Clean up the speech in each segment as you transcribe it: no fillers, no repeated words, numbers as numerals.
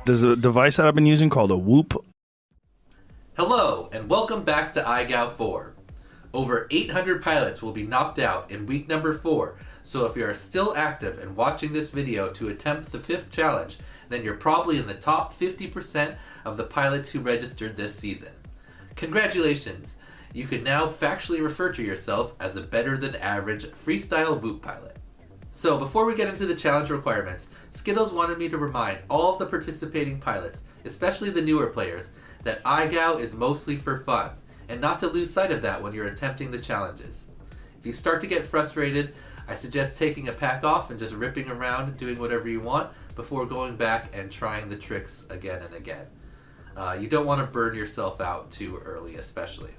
There's a device that I've been using called a Whoop. Hello, and welcome back to IGOW 4. Over 800 pilots will be knocked out in week number 4, so if you are still active and watching this video to attempt the 5th challenge, then you're probably in the top 50% of the pilots who registered this season. Congratulations! You can now factually refer to yourself as a better than average freestyle Whoop pilot. So before we get into the challenge requirements, Skittles wanted me to remind all of the participating pilots, especially the newer players, that IGOW is mostly for fun, and not to lose sight of that when you're attempting the challenges. If you start to get frustrated, I suggest taking a pack off and just ripping around doing whatever you want before going back and trying the tricks again and again. You don't want to burn yourself out too early, especially.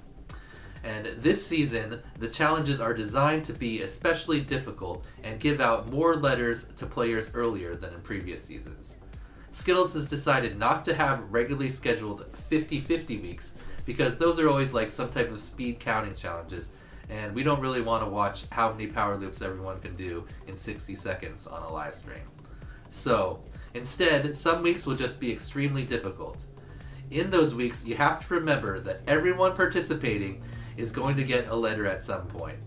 And this season, the challenges are designed to be especially difficult and give out more letters to players earlier than in previous seasons. Skittles has decided not to have regularly scheduled 50-50 weeks because those are always like some type of speed counting challenges, and we don't really want to watch how many power loops everyone can do in 60 seconds on a live stream. So, instead, some weeks will just be extremely difficult. In those weeks, you have to remember that everyone participating is going to get a letter at some point,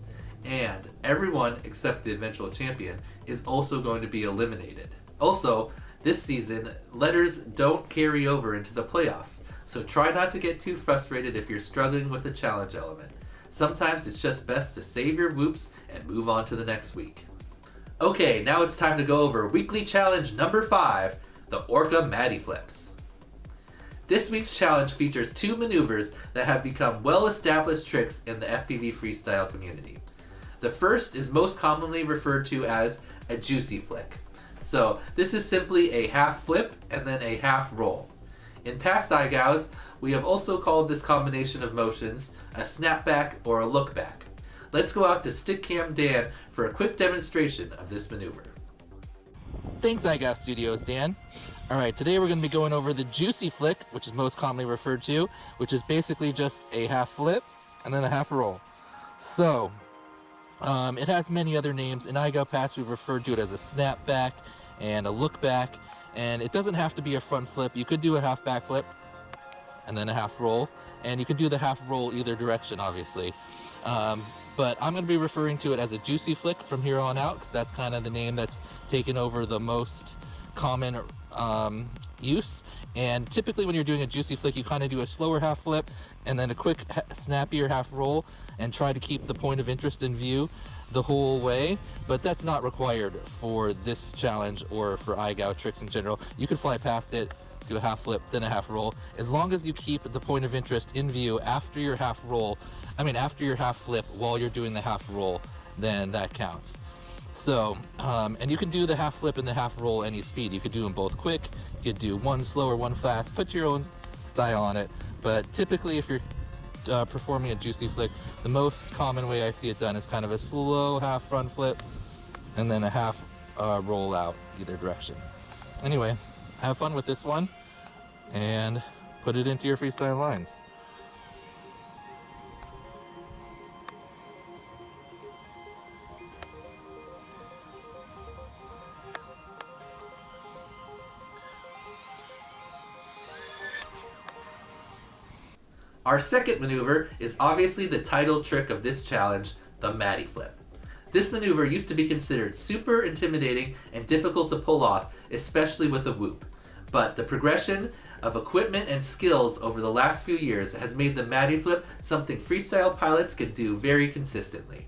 and everyone except the eventual champion is also going to be eliminated. Also, this season, letters don't carry over into the playoffs, so try not to get too frustrated if you're struggling with the challenge element. Sometimes it's just best to save your whoops and move on to the next week. Okay, now it's time to go over weekly challenge number 5, the Orqa Mattyflips. This week's challenge features 2 maneuvers that have become well-established tricks in the FPV freestyle community. The first is most commonly referred to as a juicy flick. So this is simply a half flip and then a half roll. In past IGOWs, we have also called this combination of motions a snapback or a look back. Let's go out to Stickcam Dan for a quick demonstration of this maneuver. Thanks IGOW Studios, Dan. Alright, today we're going to be going over the juicy flick, which is most commonly referred to, which is basically just a half flip and then a half roll. So, it has many other names. In IGOW Pass, we've referred to it as a snapback and a look back, and it doesn't have to be a front flip. You could do a half back flip and then a half roll, and you can do the half roll either direction, obviously. But I'm going to be referring to it as a juicy flick from here on out, because that's kind of the name that's taken over the most common use. And typically when you're doing a juicy flick, you kind of do a slower half flip and then a quick snappier half roll and try to keep the point of interest in view the whole way, but that's not required for this challenge or for IGOW tricks in general. You could fly past it, do a half flip, then a half roll, as long as you keep the point of interest in view after your half flip while you're doing the half roll, then that counts. So, and you can do the half flip and the half roll any speed. You could do them both quick, you could do one slow or one fast, put your own style on it, but typically if you're performing a juicy flick, the most common way I see it done is kind of a slow half front flip and then a half roll out either direction. Anyway, have fun with this one and put it into your freestyle lines. Our second maneuver is obviously the title trick of this challenge, the Mattyflip. This maneuver used to be considered super intimidating and difficult to pull off, especially with a whoop. But the progression of equipment and skills over the last few years has made the Mattyflip something freestyle pilots can do very consistently.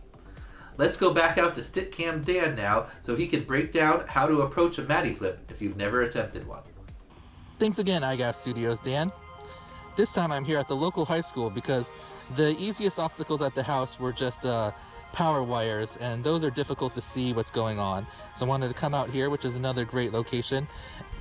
Let's go back out to Stickcam Dan now so he can break down how to approach a Mattyflip if you've never attempted one. Thanks again IGOW Studios, Dan. This time I'm here at the local high school because the easiest obstacles at the house were just power wires, and those are difficult to see what's going on. So I wanted to come out here, which is another great location,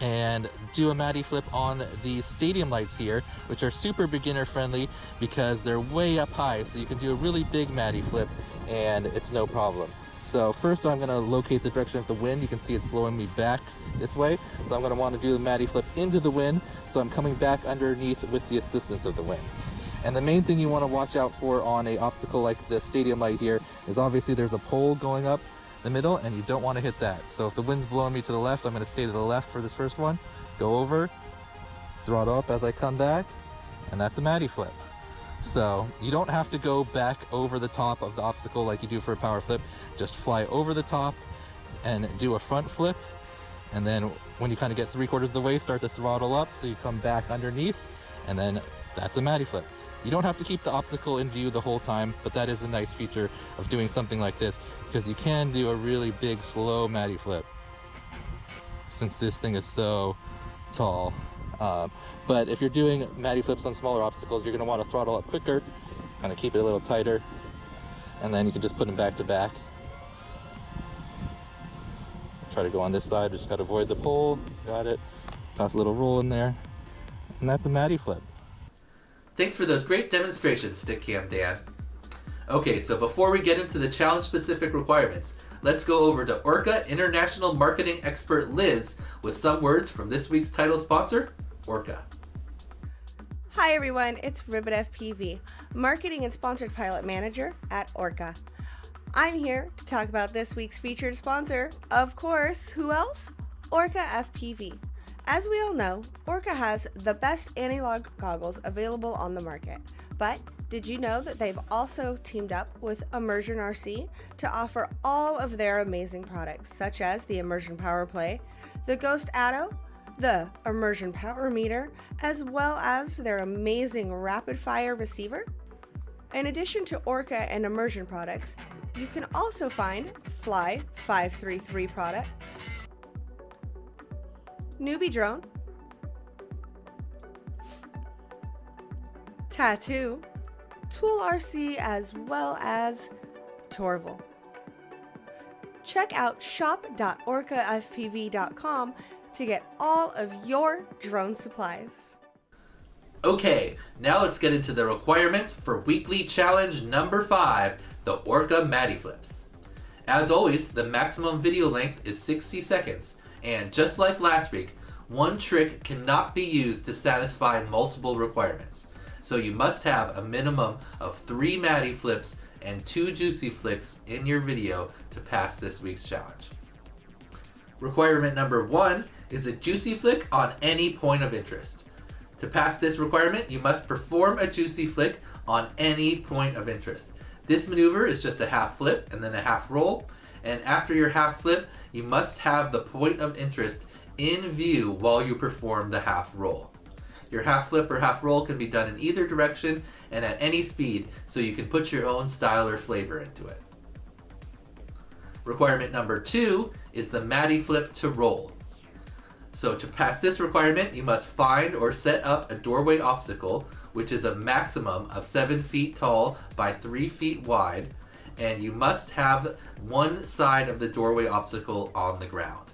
and do a Mattyflip on these stadium lights here, which are super beginner friendly because they're way up high, so you can do a really big Mattyflip and it's no problem. So first I'm going to locate the direction of the wind. You can see it's blowing me back this way, so I'm going to want to do the Mattyflip into the wind, so I'm coming back underneath with the assistance of the wind. And the main thing you want to watch out for on a obstacle like the stadium light here is obviously there's a pole going up the middle and you don't want to hit that. So if the wind's blowing me to the left, I'm going to stay to the left for this first one, go over, throttle up as I come back, and that's a Mattyflip. So you don't have to go back over the top of the obstacle like you do for a power flip. Just fly over the top and do a front flip, and then when you kind of get 3/4 of the way, start to throttle up so you come back underneath, and then that's a Mattyflip. You don't have to keep the obstacle in view the whole time, but that is a nice feature of doing something like this, because you can do a really big slow Mattyflip since this thing is so tall. But if you're doing Mattyflips on smaller obstacles, you're going to want to throttle up quicker, kind of keep it a little tighter, and then you can just put them back to back. Try to go on this side, just got to avoid the pole. Got it. Toss a little roll in there, and that's a Mattyflip. Thanks for those great demonstrations, Stickcam Dan. Okay, so before we get into the challenge-specific requirements, let's go over to Orqa International Marketing Expert Liz with some words from this week's title sponsor, Orqa. Hi everyone, it's Ribbit FPV, Marketing and Sponsored Pilot Manager at Orqa. I'm here to talk about this week's featured sponsor, of course, who else? Orqa FPV. As we all know, Orqa has the best analog goggles available on the market. But did you know that they've also teamed up with Immersion RC to offer all of their amazing products, such as the Immersion Power Play, the Ghost Atto, the Immersion Power Meter, as well as their amazing rapid fire receiver? In addition to Orqa and Immersion products, you can also find Fly 533 products, Newbie Drone, Tattoo, Tool RC, as well as Torval. Check out shop.orqafpv.com to get all of your drone supplies. Okay, now let's get into the requirements for weekly challenge number 5, the Orqa Mattyflips. As always, the maximum video length is 60 seconds, and just like last week, one trick cannot be used to satisfy multiple requirements. So you must have a minimum of 3 Mattyflips and 2 juicy flicks in your video to pass this week's challenge. Requirement number 1 is a juicy flick on any point of interest. To pass this requirement, you must perform a juicy flick on any point of interest. This maneuver is just a half flip and then a half roll, and after your half flip, you must have the point of interest in view while you perform the half roll. Your half flip or half roll can be done in either direction and at any speed, so you can put your own style or flavor into it. Requirement number 2 is the Mattyflip to roll. So to pass this requirement, you must find or set up a doorway obstacle, which is a maximum of 7 feet tall by 3 feet wide, and you must have one side of the doorway obstacle on the ground.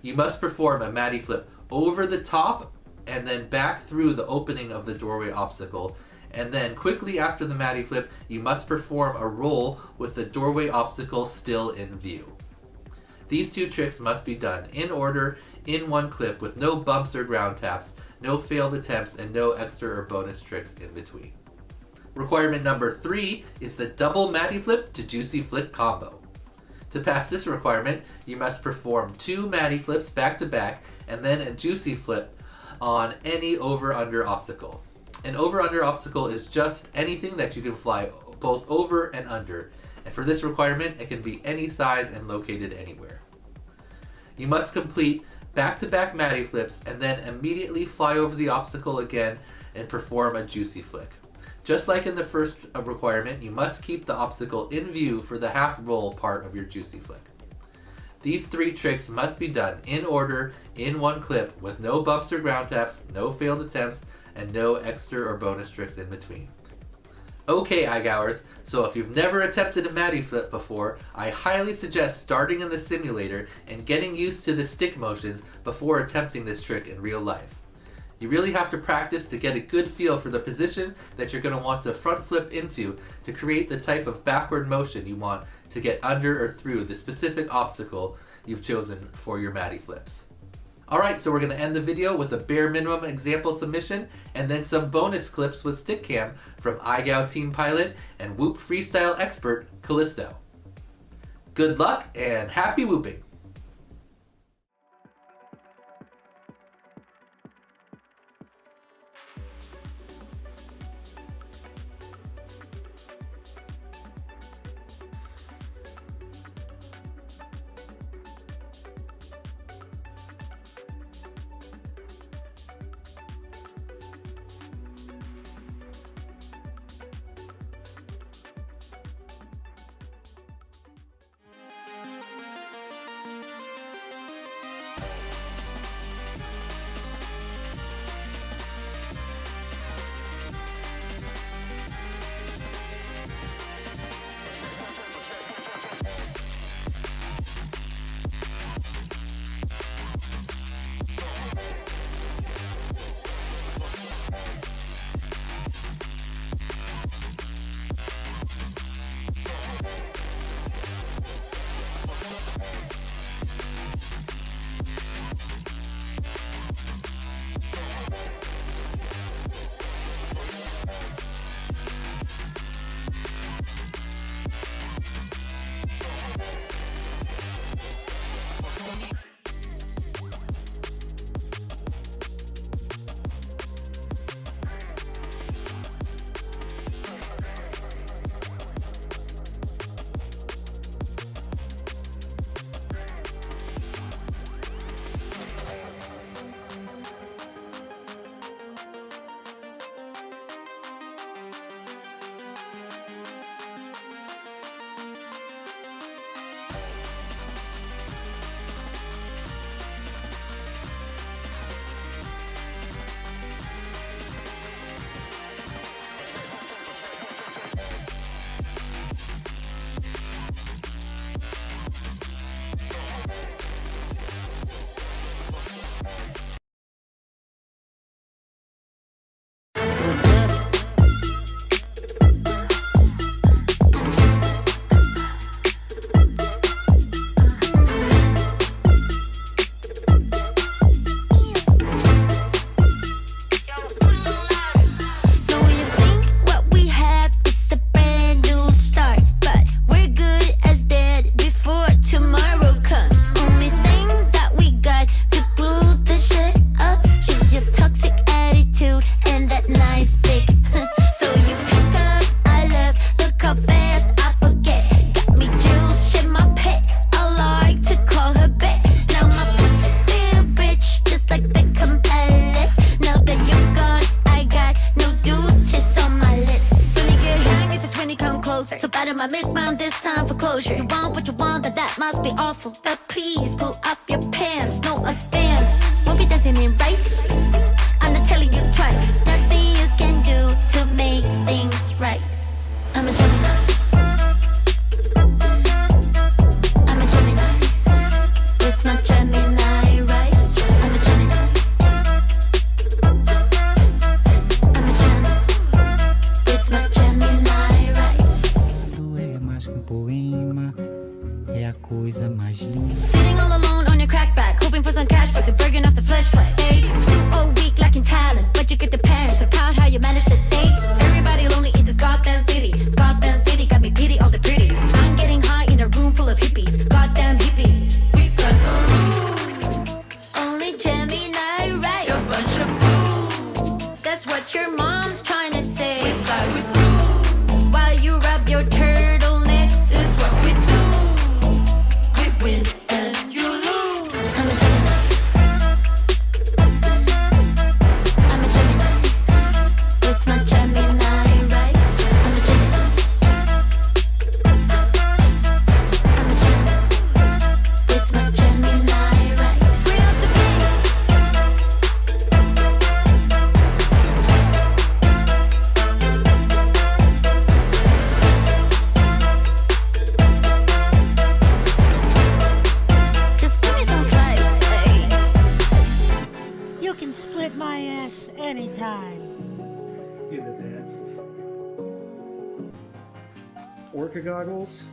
You must perform a Mattyflip over the top and then back through the opening of the doorway obstacle, and then quickly after the Mattyflip, you must perform a roll with the doorway obstacle still in view. These 2 tricks must be done in order in one clip with no bumps or ground taps, no failed attempts, and no extra or bonus tricks in between. Requirement number 3 is the double Mattyflip to juicy flick combo. To pass this requirement, you must perform 2 Mattyflips back to back and then a juicy flip on any over-under obstacle. An over-under obstacle is just anything that you can fly both over and under, and for this requirement, it can be any size and located anywhere. You must complete back-to-back Mattyflips and then immediately fly over the obstacle again and perform a juicy flick. Just like in the first requirement, you must keep the obstacle in view for the half roll part of your juicy flick. These 3 tricks must be done in order in one clip with no bumps or ground taps, no failed attempts, and no extra or bonus tricks in between. Okay, IGOWers, so if you've never attempted a Mattyflip before, I highly suggest starting in the simulator and getting used to the stick motions before attempting this trick in real life. You really have to practice to get a good feel for the position that you're going to want to front flip into to create the type of backward motion you want to get under or through the specific obstacle you've chosen for your Mattyflips. Alright, so we're going to end the video with a bare minimum example submission and then some bonus clips with Stickcam from IGOW team pilot and Whoop freestyle expert Callisto. Good luck and happy whooping! exposure. You want what you want, that must be awful. But please pull up your pants, no offense. Won't be dancing in rice. I'm not telling you twice. Nothing you can do to make things right. I'm a Gemini. I'm a Gemini. With my Gemini rights. I'm a Gemini. I'm a Gemini. With my Gemini rights. É mais que poema, é a coisa mais linda. Sitting all alone on your crackback, hoping for some cash, but they're burning off the fleshlight. Hey, still all weak, lacking talent, but you get the parents so proud how you manage to date. Everybody lonely in this goddamn city. Goddamn city got me pity all the pretty. I'm getting high in a room full of hippies. Goddamn hippies. We got no rules. Only Gemini right. You're a bunch of fools. That's what your mom's trying to say. We fly with rules. While you rub your turtlenecks, is what we do. We win and you lose. I'm a Gemini. I'm a Gemini. With my Gemini rights. I'm a Gemini. I'm a Gemini. With my Gemini rights. Free up the Just give me some slice, hey. You can split my ass anytime. You're the best. Orqa goggles.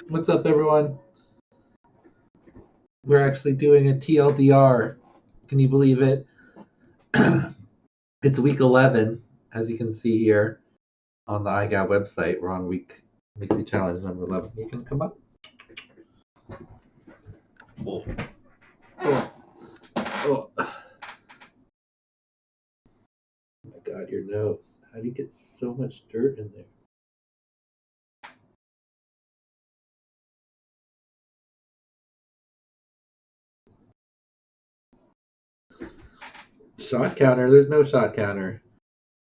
What's up, everyone? We're actually doing a TLDR. Can you believe it? It's week 11, as you can see here on the IGOW website. We're on weekly challenge number 11. You can come up. Oh. Oh. Oh. Oh my God, your nose. How do you get so much dirt in there? Shot counter? There's no shot counter.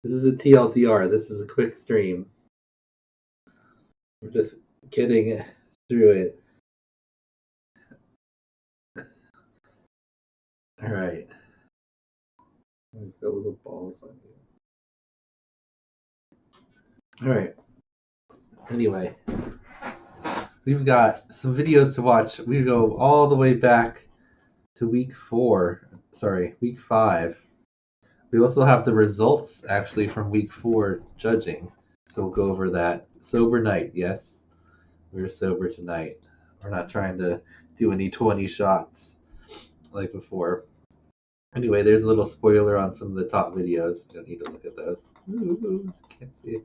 This is a TLDR. This is a quick stream. We're just getting through it. Alright. I've got little balls on you. Alright. Anyway. We've got some videos to watch. We go all the way back to week 5. We also have the results actually from week 4 judging. So we'll go over that. Sober night, yes. We're sober tonight. We're not trying to do any 20 shots like before. Anyway, there's a little spoiler on some of the top videos. You don't need to look at those. Ooh, can't see.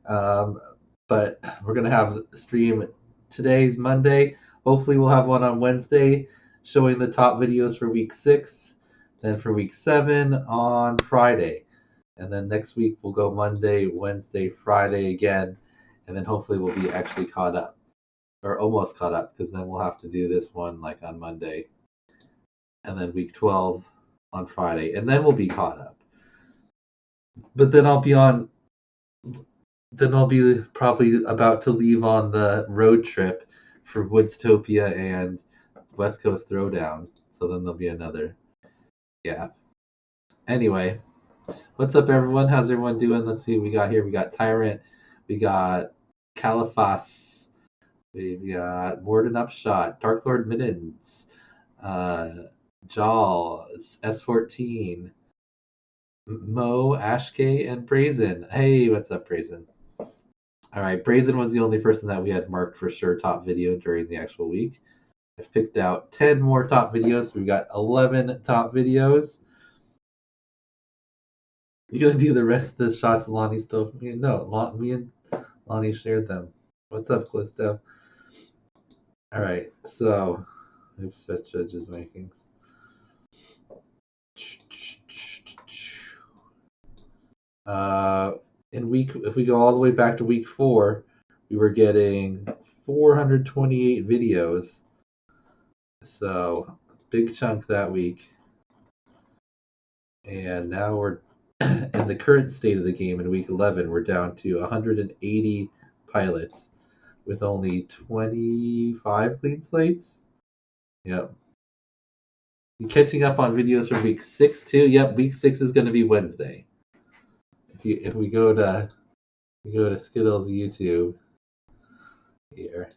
But we're going to have a stream. Today's Monday. Hopefully we'll have one on Wednesday showing the top videos for week 6. Then for week 7 on Friday. And then next week we'll go Monday, Wednesday, Friday again. And then hopefully we'll be actually caught up. Or almost caught up, because then we'll have to do this one like on Monday. And then week 12 on Friday. And then we'll be caught up. But then I'll be probably about to leave on the road trip for Woodstopia and West Coast Throwdown. So then there'll be another gap. Anyway, what's up, everyone? How's everyone doing? Let's see what we got here. We got Tyrant. We got Califas. We got Morden Upshot. Dark Lord Middens. Jaws. S14. Mo, Ashkay, and Brazen. Hey, what's up, Brazen? Alright, Brazen was the only person that we had marked for sure top video during the actual week. I've picked out 10 more top videos. So we've got 11 top videos. You gonna do the rest of the shots Lonnie stole from me? No, me and Lonnie shared them. What's up, Callisto? Alright, so oops, that's judges' rankings. If we go all the way back to week 4, we were getting 428 videos. So, big chunk that week. And now we're in the current state of the game in week 11, we're down to 180 pilots with only 25 clean slates. Yep. You catching up on videos from week 6 too? Yep, week 6 is going to be Wednesday. If we go to Skittles YouTube here,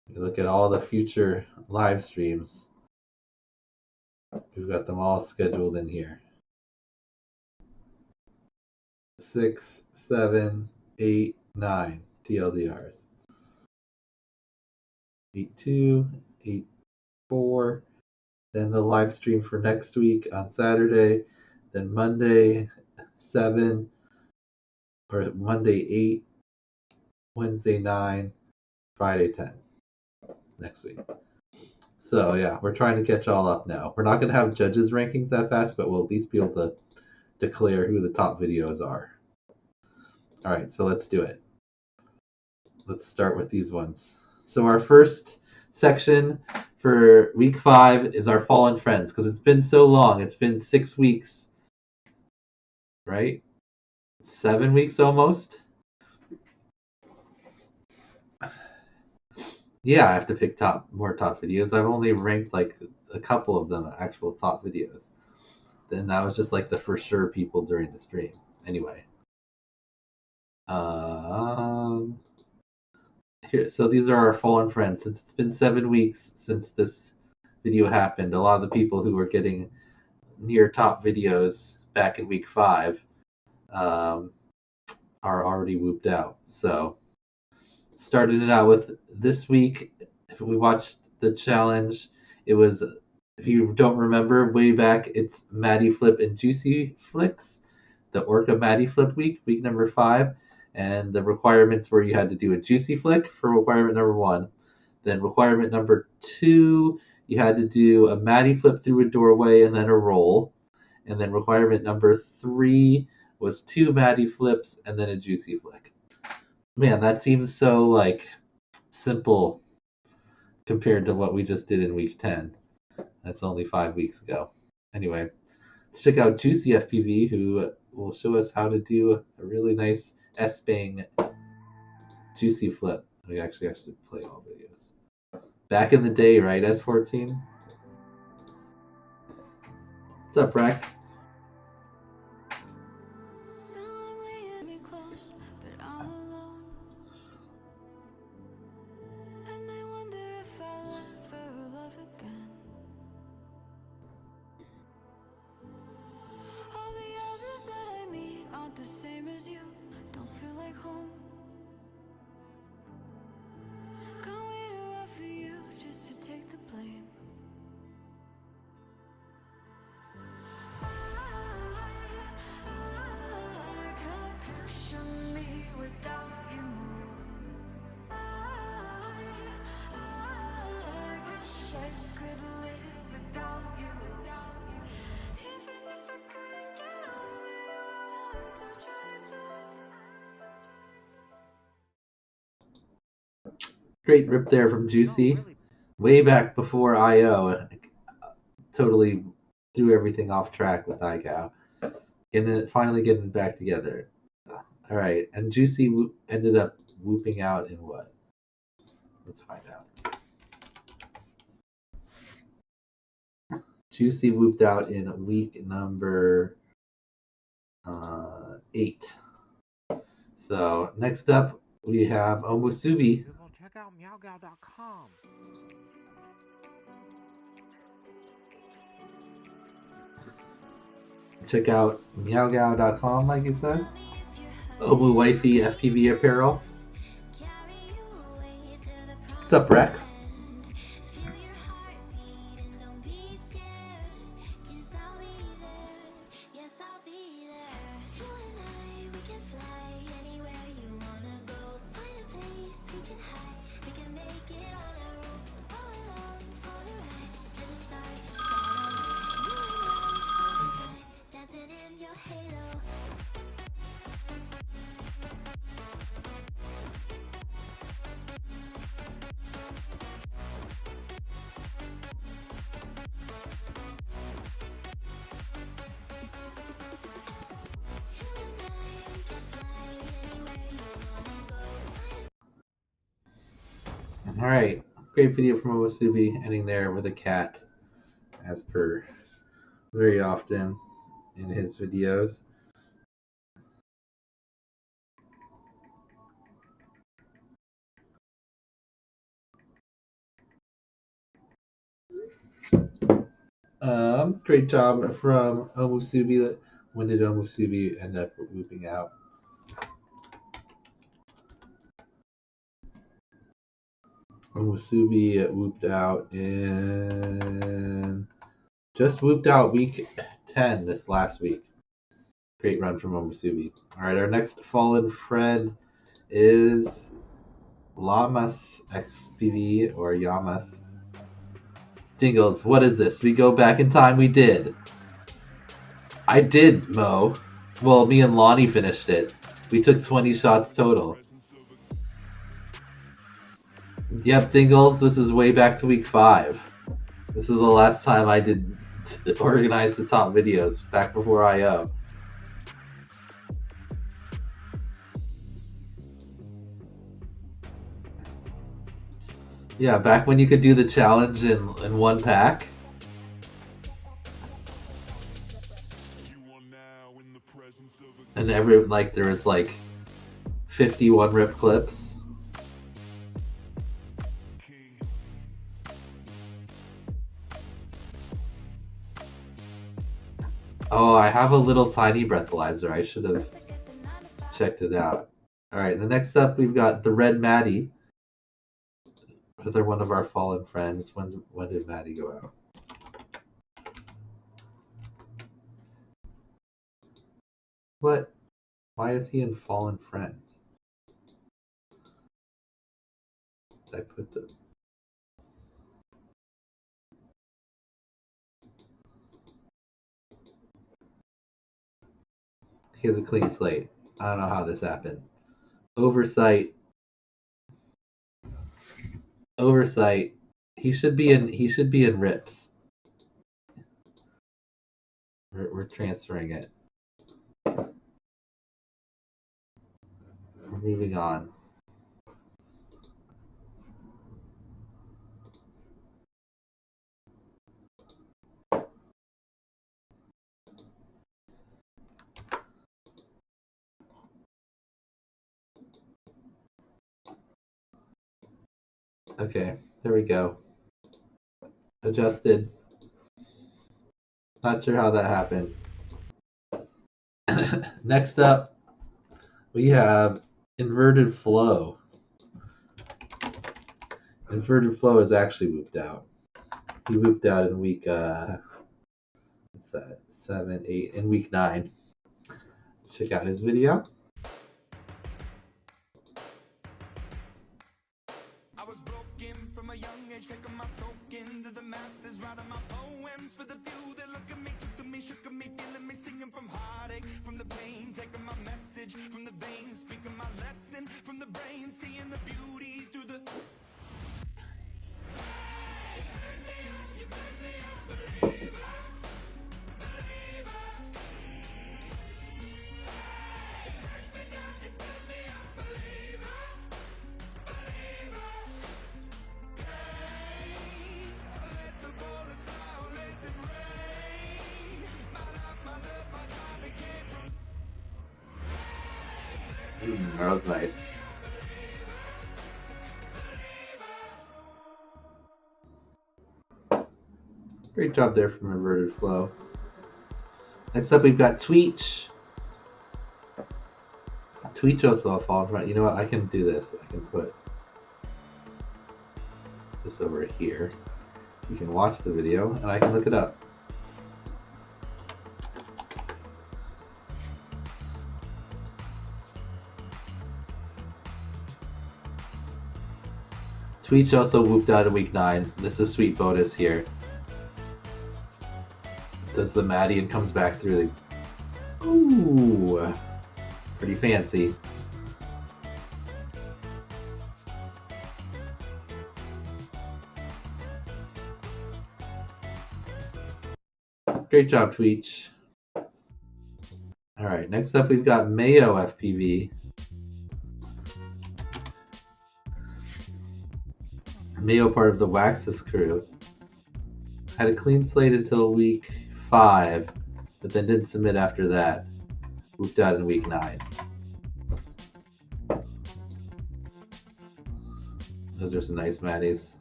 you look at all the future live streams. We've got them all scheduled in here. 6, 7, 8, 9 TLDRs. 8-2, 8-4. Then the live stream for next week on Saturday. Then Monday 7, or Monday 8, Wednesday 9, Friday 10. Next week. So yeah, we're trying to catch all up now. We're not going to have judges rankings that fast, but we'll at least be able to declare who the top videos are. All right, so let's do it. Let's start with these ones. So our first section for week 5 is our fallen friends, because it's been so long. It's been 6 weeks, right? 7 weeks almost. Yeah, I have to pick more top videos. I've only ranked like a couple of them actual top videos. Then that was just like the for sure people during the stream. Anyway. Here, so these are our fallen friends. Since it's been 7 weeks since this video happened, a lot of the people who were getting near top videos back in week 5 are already whooped out. So starting it out with this week, if we watched the challenge, it was, if you don't remember, way back, it's Mattyflip and Juicy Flicks, the Orqa Mattyflip week number 5. And the requirements were you had to do a Juicy Flick for requirement number 1. Then requirement number 2, you had to do a Mattyflip through a doorway and then a roll. And then requirement number 3 was 2 Mattyflips and then a Juicy Flick. Man, that seems so like simple compared to what we just did in week 10. That's only 5 weeks ago. Anyway, let's check out Juicy FPV, who will show us how to do a really nice S-Bang Juicy Flip. We actually have to play all videos. Back in the day, right, S14? What's up, Rack? The same as you, don't feel like home. Can't wait to offer you just to take the blame. I can't picture me without you. I wish I could live without you. Even if I couldn't get over you, I want to try to. Great rip there from Juicy. Way back before IO. Totally threw everything off track with IGOW. Finally getting back together. Alright, and Juicy ended up whooping out in what? Let's find out. Juicy whooped out in week number 8. So next up we have Omusubi. Check out meowgow.com. Check out meowgow.com, like you said. Omu Wifey FPV apparel. What's up, Rec? Alright, great video from Owasubi, ending there with a cat, as per very often in his videos. Great job from Owasubi. When did Owasubi end up whooping out? Owasubi whooped out week 10 this last week. Great run from Owasubi. Alright, our next fallen friend is Lamas XPV or Yamas. Dingles, what is this? We go back in time. We did. I did, Mo. Well, me and Lonnie finished it. We took 20 shots total. Yep, Dingles, this is way back to week 5. This is the last time I did organize the top videos, back before IO. Yeah, back when you could do the challenge in one pack. And there was like 51 rip clips. Oh, I have a little tiny breathalyzer. I should have checked it out. Alright, the next up we've got the Red Matty. They're one of our fallen friends. When did Matty go out? What? Why is he in fallen friends? Did I put the... He has a clean slate. I don't know how this happened. Oversight. He should be in rips. We're transferring it. We're moving on. Okay, there we go. Adjusted. Not sure how that happened. Next up, we have Inverted Flow. Inverted Flow is actually whooped out. He whooped out in week, what's that, 7, 8, in week 9. Let's check out his video. That was nice. Great job there from Inverted Flow. Next up, we've got Tweech. Tweech also a fall in front. You know what? I can do this. I can put this over here. You can watch the video, and I can look it up. Tweech also whooped out in week 9. This is sweet bonus here. Does the Matty and comes back through the... Ooh, pretty fancy. Great job, Tweech. Alright, next up we've got Mayo FPV. Mayo, part of the Waxus crew, had a clean slate until week 5, but then didn't submit after that. Whooped out in week 9. Those are some nice Matties.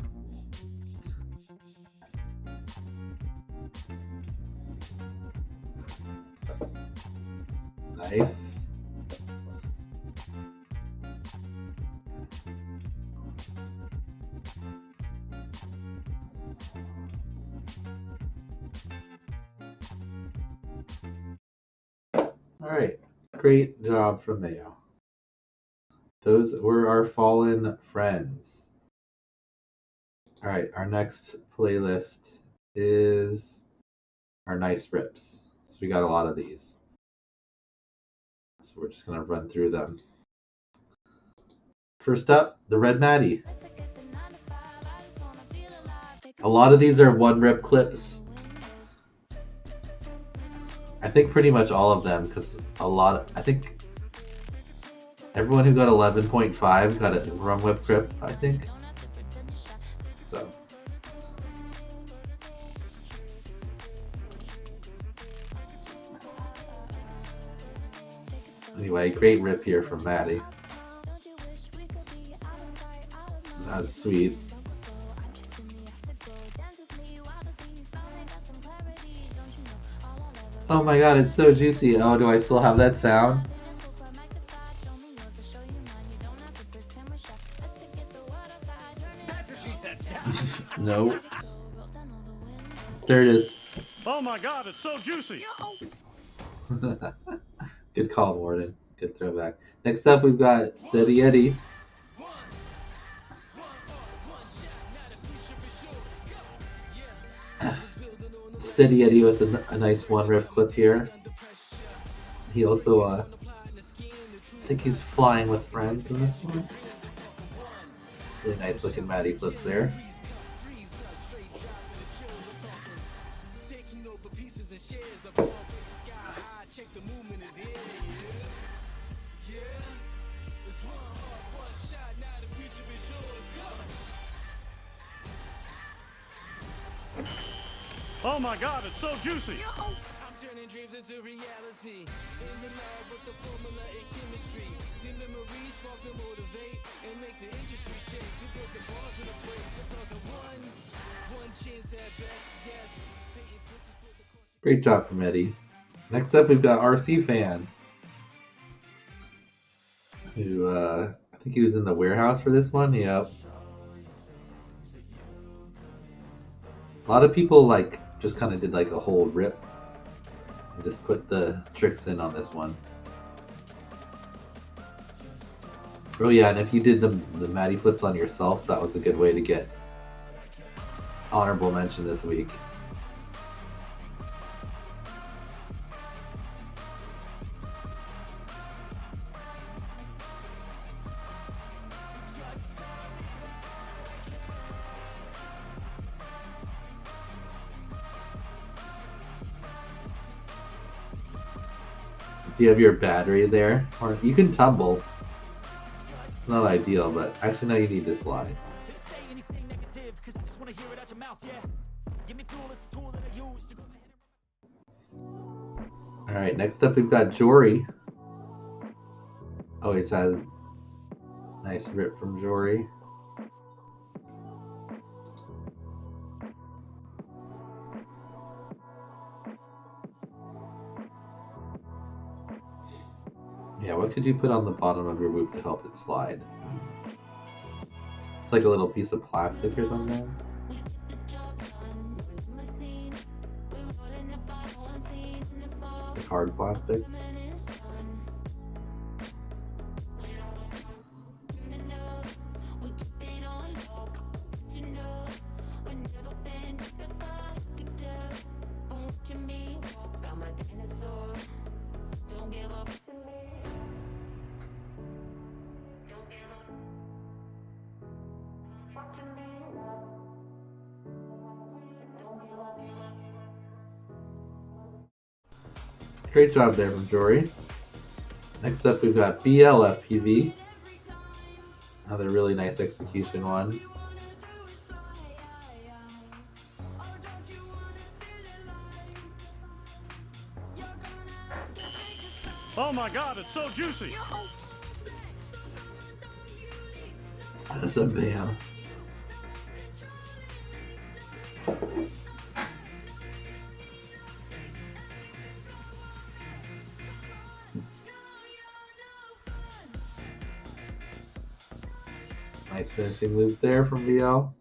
Nice. All right, great job from Mayo. Those were our fallen friends. All right, our next playlist is our nice rips. So we got a lot of these. So we're just gonna run through them. First up, the Red Matty. A lot of these are 1 rip clips. I think pretty much all of them, because I think everyone who got 11.5 got a rum whip clip, I think. So. Anyway, great rip here from Matty. That's sweet. Oh my god, it's so juicy. Oh, do I still have that sound? No. There it is. Oh my god, it's so juicy. Good call, Warden. Good throwback. Next up, we've got Steady Eddie. Steady Eddie with a nice 1 rip clip here. He also, I think he's flying with friends in this one. Really nice looking Mattyflips there. Oh my god, it's so juicy. I'm turning dreams into reality. In the lab with the formula and chemistry. Your memories spark and motivate and make the industry shake. You put the bars in the brakes. I'm talking one chance at best. Yes. Great job from Eddie. Next up, we've got RC Fan, who I think he was in the warehouse for this one. Yep. A lot of people just kind of did a whole rip and just put the tricks in on this one. Oh yeah, and if you did the Mattyflips on yourself, that was a good way to get honorable mention this week. Do you have your battery there? Or you can tumble. It's not ideal, but actually no, you need this slide. Alright, next up we've got Jory. Always has a nice rip from Jory. Yeah, what could you put on the bottom of your whoop to help it slide? It's like a little piece of plastic or something. Like hard plastic. Great job there from Jory. Next up we've got BLFPV. Another really nice execution one. Oh my god, it's so juicy! That's a bam. Nice finishing loop there from VL.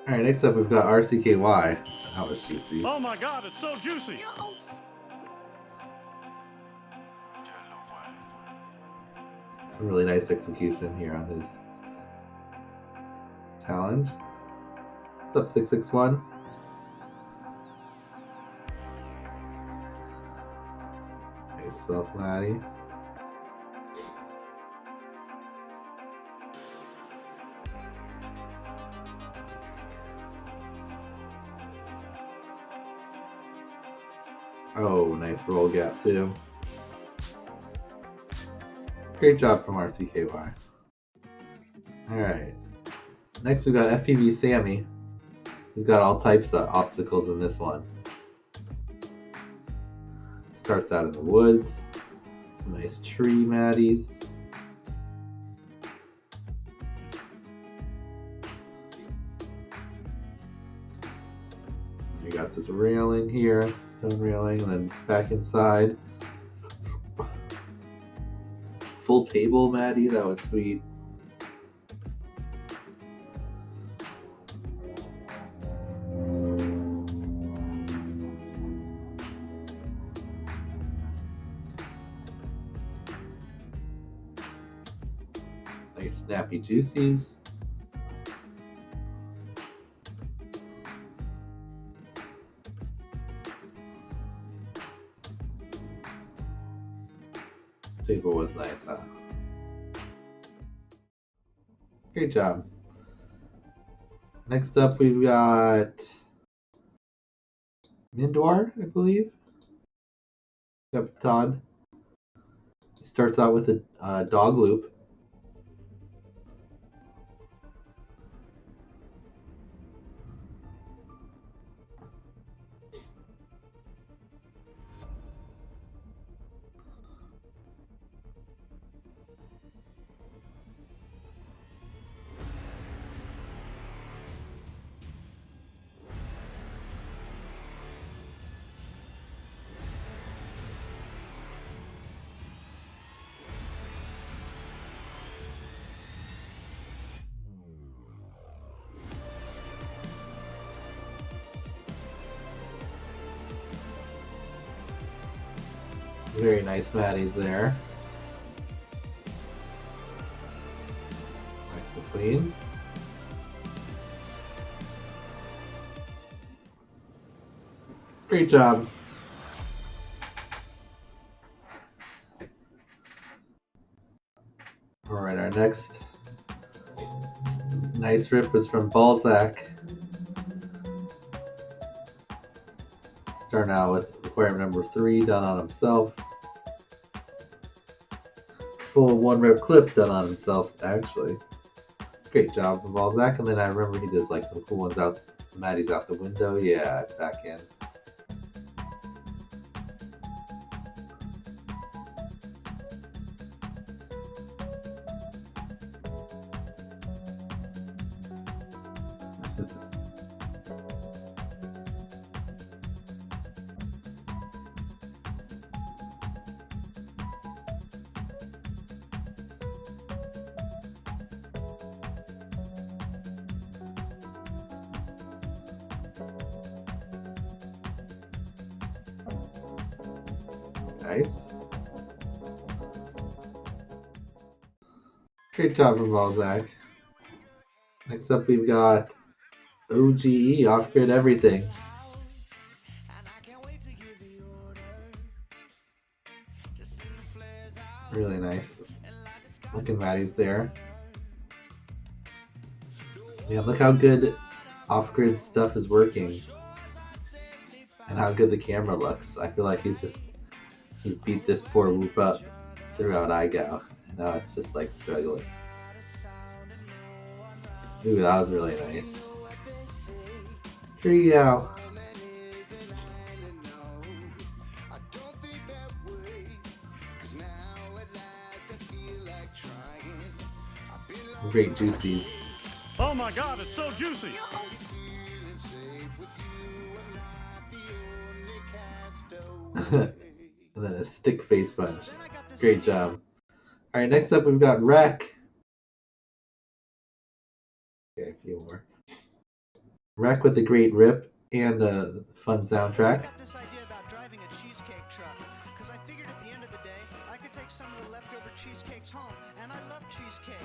Alright, next up we've got RCKY. That was juicy. Oh my god, it's so juicy! Some really nice execution here on his challenge. What's up, 661? Nice stuff, Matty. Oh, nice roll gap too. Great job from RCKY. Alright. Next we got FPV Sammy. He's got all types of obstacles in this one. Starts out in the woods. Some nice tree matties. We got this railing here, stone railing, and then back inside. Full table Matty, that was sweet. Nice snappy juicies. Table was nice, huh? Great job. Next up, we've got Mindwar, I believe. Yep, Todd. He starts out with a dog loop. Very nice Matties there. Nice and clean. Great job. Alright, our next nice rip is from Balzac. Starting out with requirement number 3 done on himself. Full 1 rep clip done on himself, actually. Great job from Balzac. And then I remember he does like some cool ones out. Matty's out the window. Yeah, back in. Nice. Great job from Balzac. Next up we've got OGE, Off-Grid Everything. Really nice. Looking Matty's there. Yeah, look how good off-grid stuff is working. And how good the camera looks. I feel like he's beat this poor whoop up throughout IGOW. And now it's just like struggling. Ooh, that was really nice. Trio. Some great juicies. Oh my god, it's so juicy! And then a stick face punch. Great job. Alright, next up we've got Wreck. Okay, a few more. Wreck with a great rip and a fun soundtrack. I got this idea about driving a cheesecake truck, because I figured at the end of the day, I could take some of the leftover cheesecakes home, and I love cheesecake.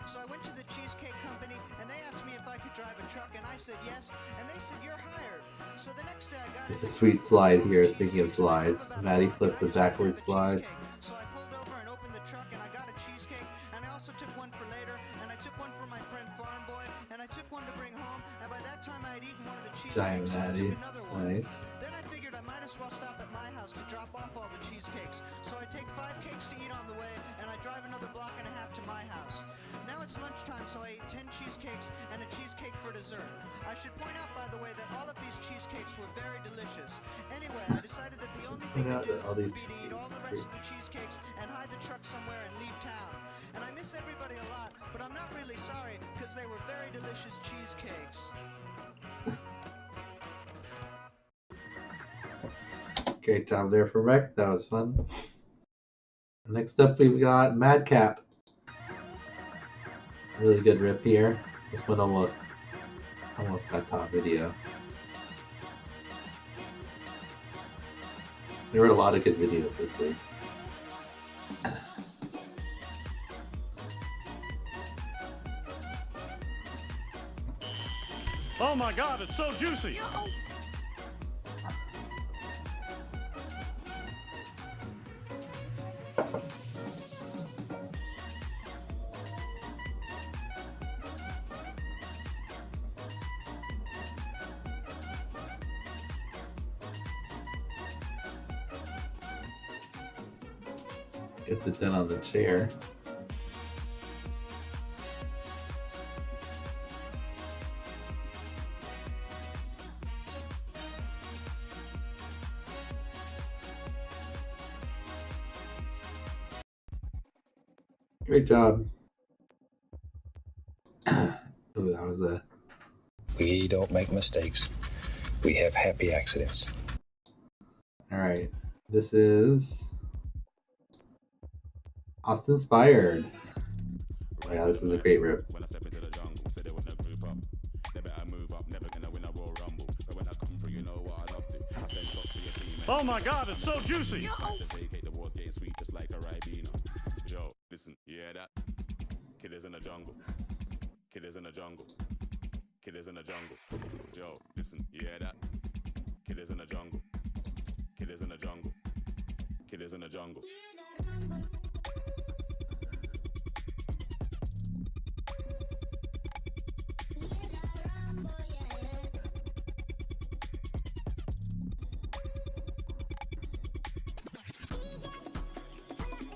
So I went to the cheesecake company, and they asked me if I could drive a truck, and I said yes, and they said you're hired. So the next day I got This is a sweet slide here, speaking of slides. Mattyflips the backward slide. So I pulled over and opened the truck, and I got a cheesecake, and I also took one for later, and I took one for my friend Farm Boy, and I took one to bring home, and by that time I had eaten one of the cheesecakes. Giant so I Matty. took another one. Nice. Then I figured I might as well stop at my house to drop off all the cheesecakes. So I take 5 cakes to eat on the way, and I drive another block and a half to my house. Now it's lunchtime, so I ate 10 cheesecakes and a cheesecake for dessert. I should point out, by the way, that all of these cheesecakes were very delicious. Anyway, I decided that the only thing to do would be to eat all the rest of the cheesecakes and hide the truck somewhere and leave town. And I miss everybody a lot, but I'm not really sorry, because they were very delicious cheesecakes. Great job there for Wreck. That was fun. Next up, we've got Madcap. Really good rip here. This one almost got top video. There were a lot of good videos this week. Oh my god, it's so juicy! Gets it done on the chair. Great job. Ooh, that was a... We don't make mistakes. We have happy accidents. Alright. This is... Austin Inspired. Oh yeah, this is a great rip. Oh my god, it's so juicy! Yo, listen, you hear that? Killers in the jungle. Killers in the jungle. Killers in the jungle. Yo, listen, you hear that? Killers in the jungle. Killers in the jungle. Killers in the jungle.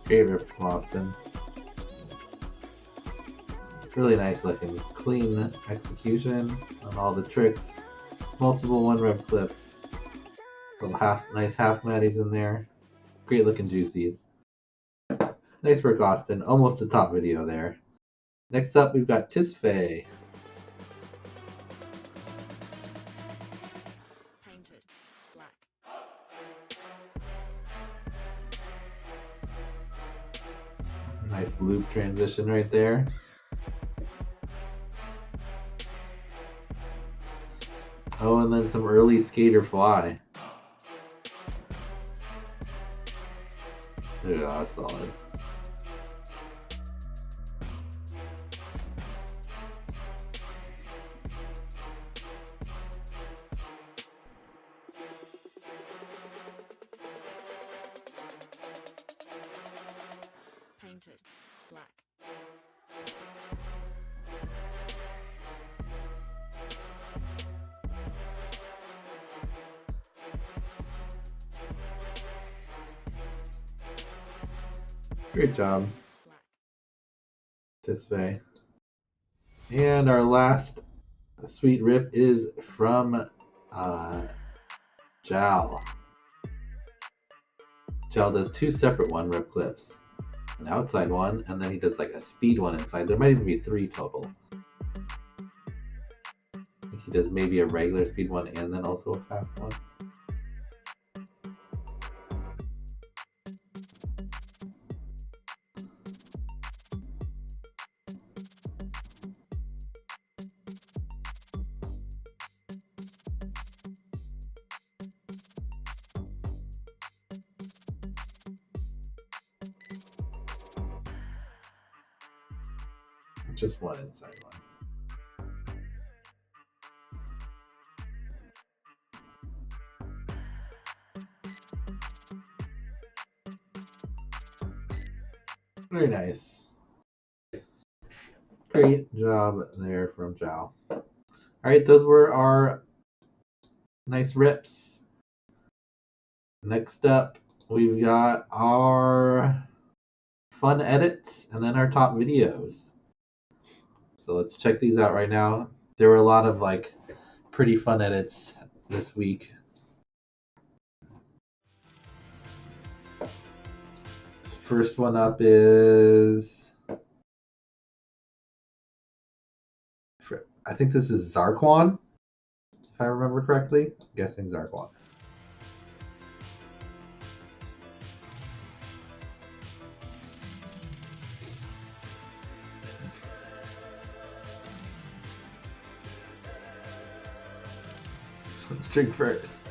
Great rip from Austin. Really nice looking. Clean execution on all the tricks. Multiple 1-rep clips. Little nice half matties in there. Great looking juicies. Nice work, Austin. Almost a top video there. Next up, we've got Tisfay. Painted black. Nice loop transition right there. Oh, and then some early skater fly. Yeah, solid. Painted black. Great job, Tisfay. And our last sweet rip is from Jal. Jal does 2 separate 1-rep clips. an outside one, and then he does like a speed one inside. There might even be 3 total. I think he does maybe a regular speed one and then also a fast one. Just one inside one. Very nice. Great job there from Zhao. Alright, those were our nice rips. Next up, we've got our fun edits and then our top videos. So let's check these out right now. There were a lot of like pretty fun edits this week. This first one up is, I think this is Zarquan, if I remember correctly. I'm guessing Zarquan. Let's drink first.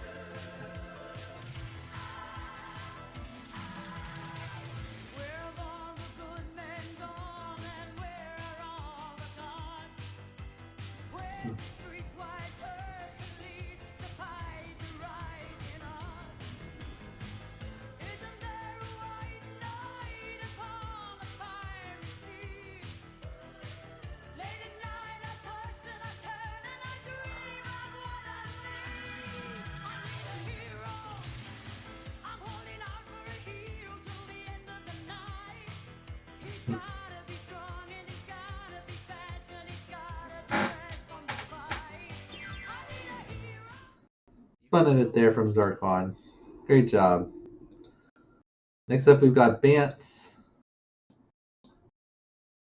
Fun edit there from Zarquan. Great job. Next up, we've got Bance.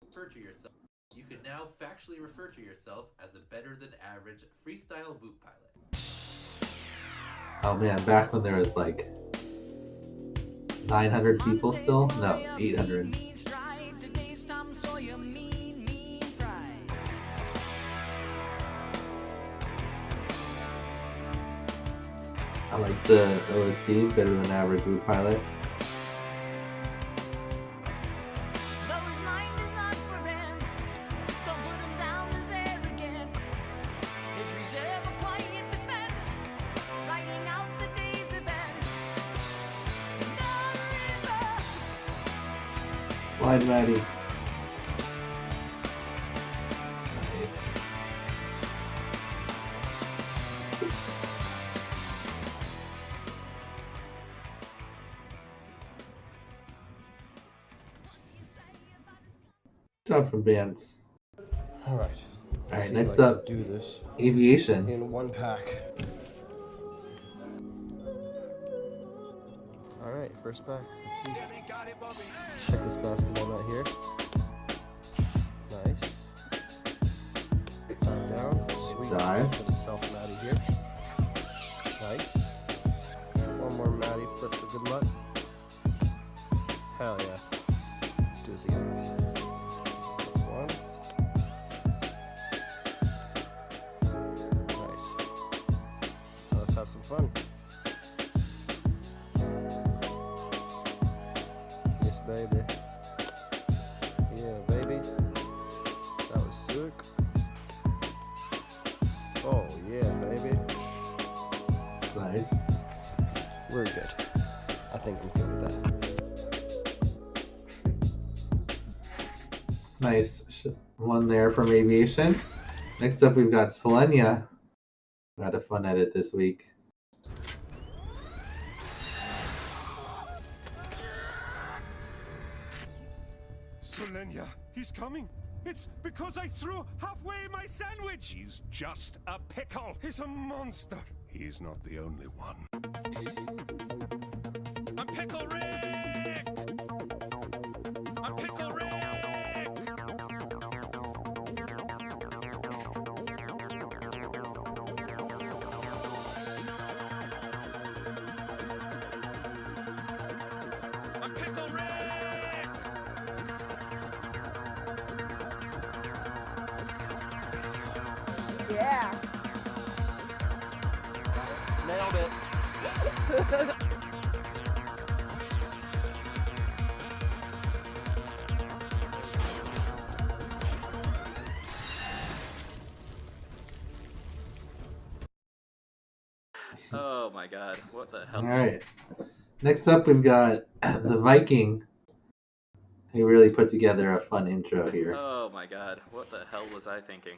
Refer to yourself. You can now factually refer to yourself as a better than average freestyle boot pilot. Oh man, back when there was like 900 people still? No, 800. I like the OST, better than average boot pilot. Slide Matty. Nice. Good job from Vance. Alright. Alright, next up, do this aviation. in one pack. Alright, first pack. Let's see. Check this basketball out here. Nice. Down. Sweet. Dive. For the self Matty here. Nice. One more Matty flip for good luck. Hell yeah. Let's do this again. That's one. Nice. Now let's have some fun. Yes, baby. Yeah, baby. That was sick. Oh, yeah, baby. Nice. We're good. I think I'm good with that. Nice one there from aviation. Next up, we've got Selenia. We had a fun edit this week. Selenia, he's coming. It's because I threw halfway my sandwich. He's just a pickle. He's a monster. He's not the only one. I'm Pickle Rick! Yeah. Nailed it. Oh my god, what the hell? Alright. Next up, we've got the Viking, who really put together a fun intro here. Oh my god, what the hell was I thinking?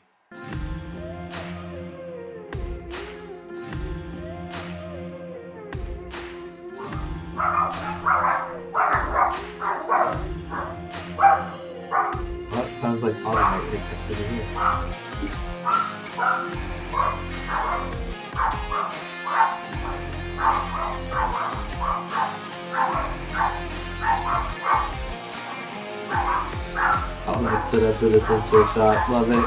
Well, it sounds like Autumn might pick up over here. All that set up for this intro shot. Love it.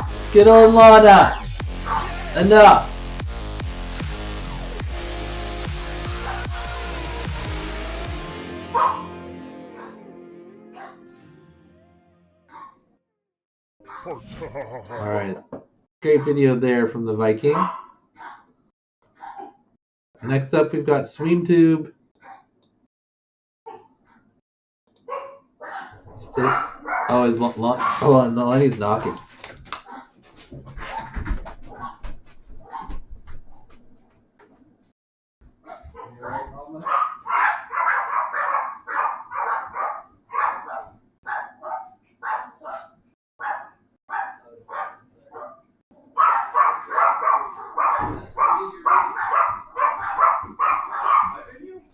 Skittle and Lana! Enough! Alright. Great video there from the Viking. Next up, we've got SweemTube. Stick. Oh, no, Lenny's knocking.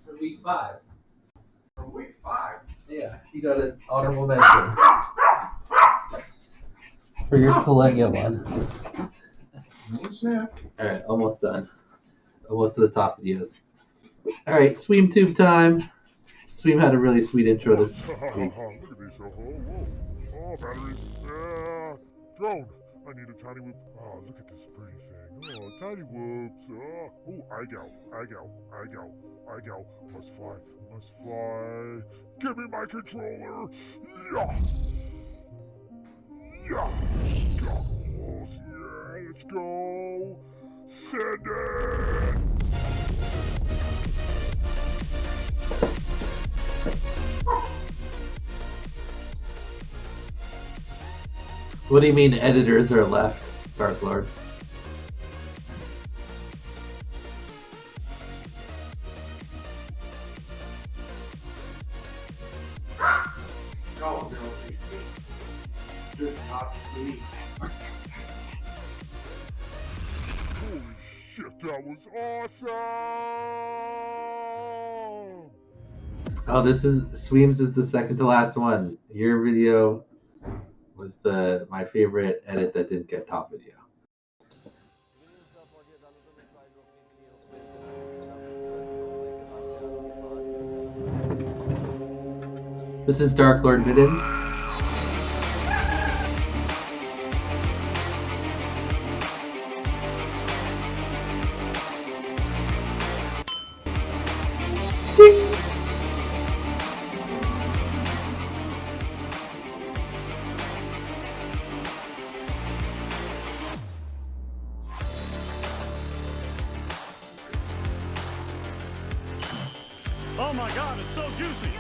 For week 5. From week 5? Yeah, you got an honorable mention. For your Selenia one. Alright, almost done. Almost to the top videos. Alright, SweemTube time. Sweem had a really sweet intro this week. Look at this. Oh, batteries. Drone. I need a tiny whoop. Oh, look at this pretty thing. Oh, tiny whoops. Oh, IGOW. Must fly. Give me my controller. Yeah. Goggles. Yeah, let's go. Send it. What do you mean editors are left, Dark Lord? No, do not speak. Holy shit, that was awesome! Oh, Sweems is the second to last one. Your video was my favorite edit that didn't get top video. This is Dark Lord Middens. Ding! Oh my god, it's so juicy!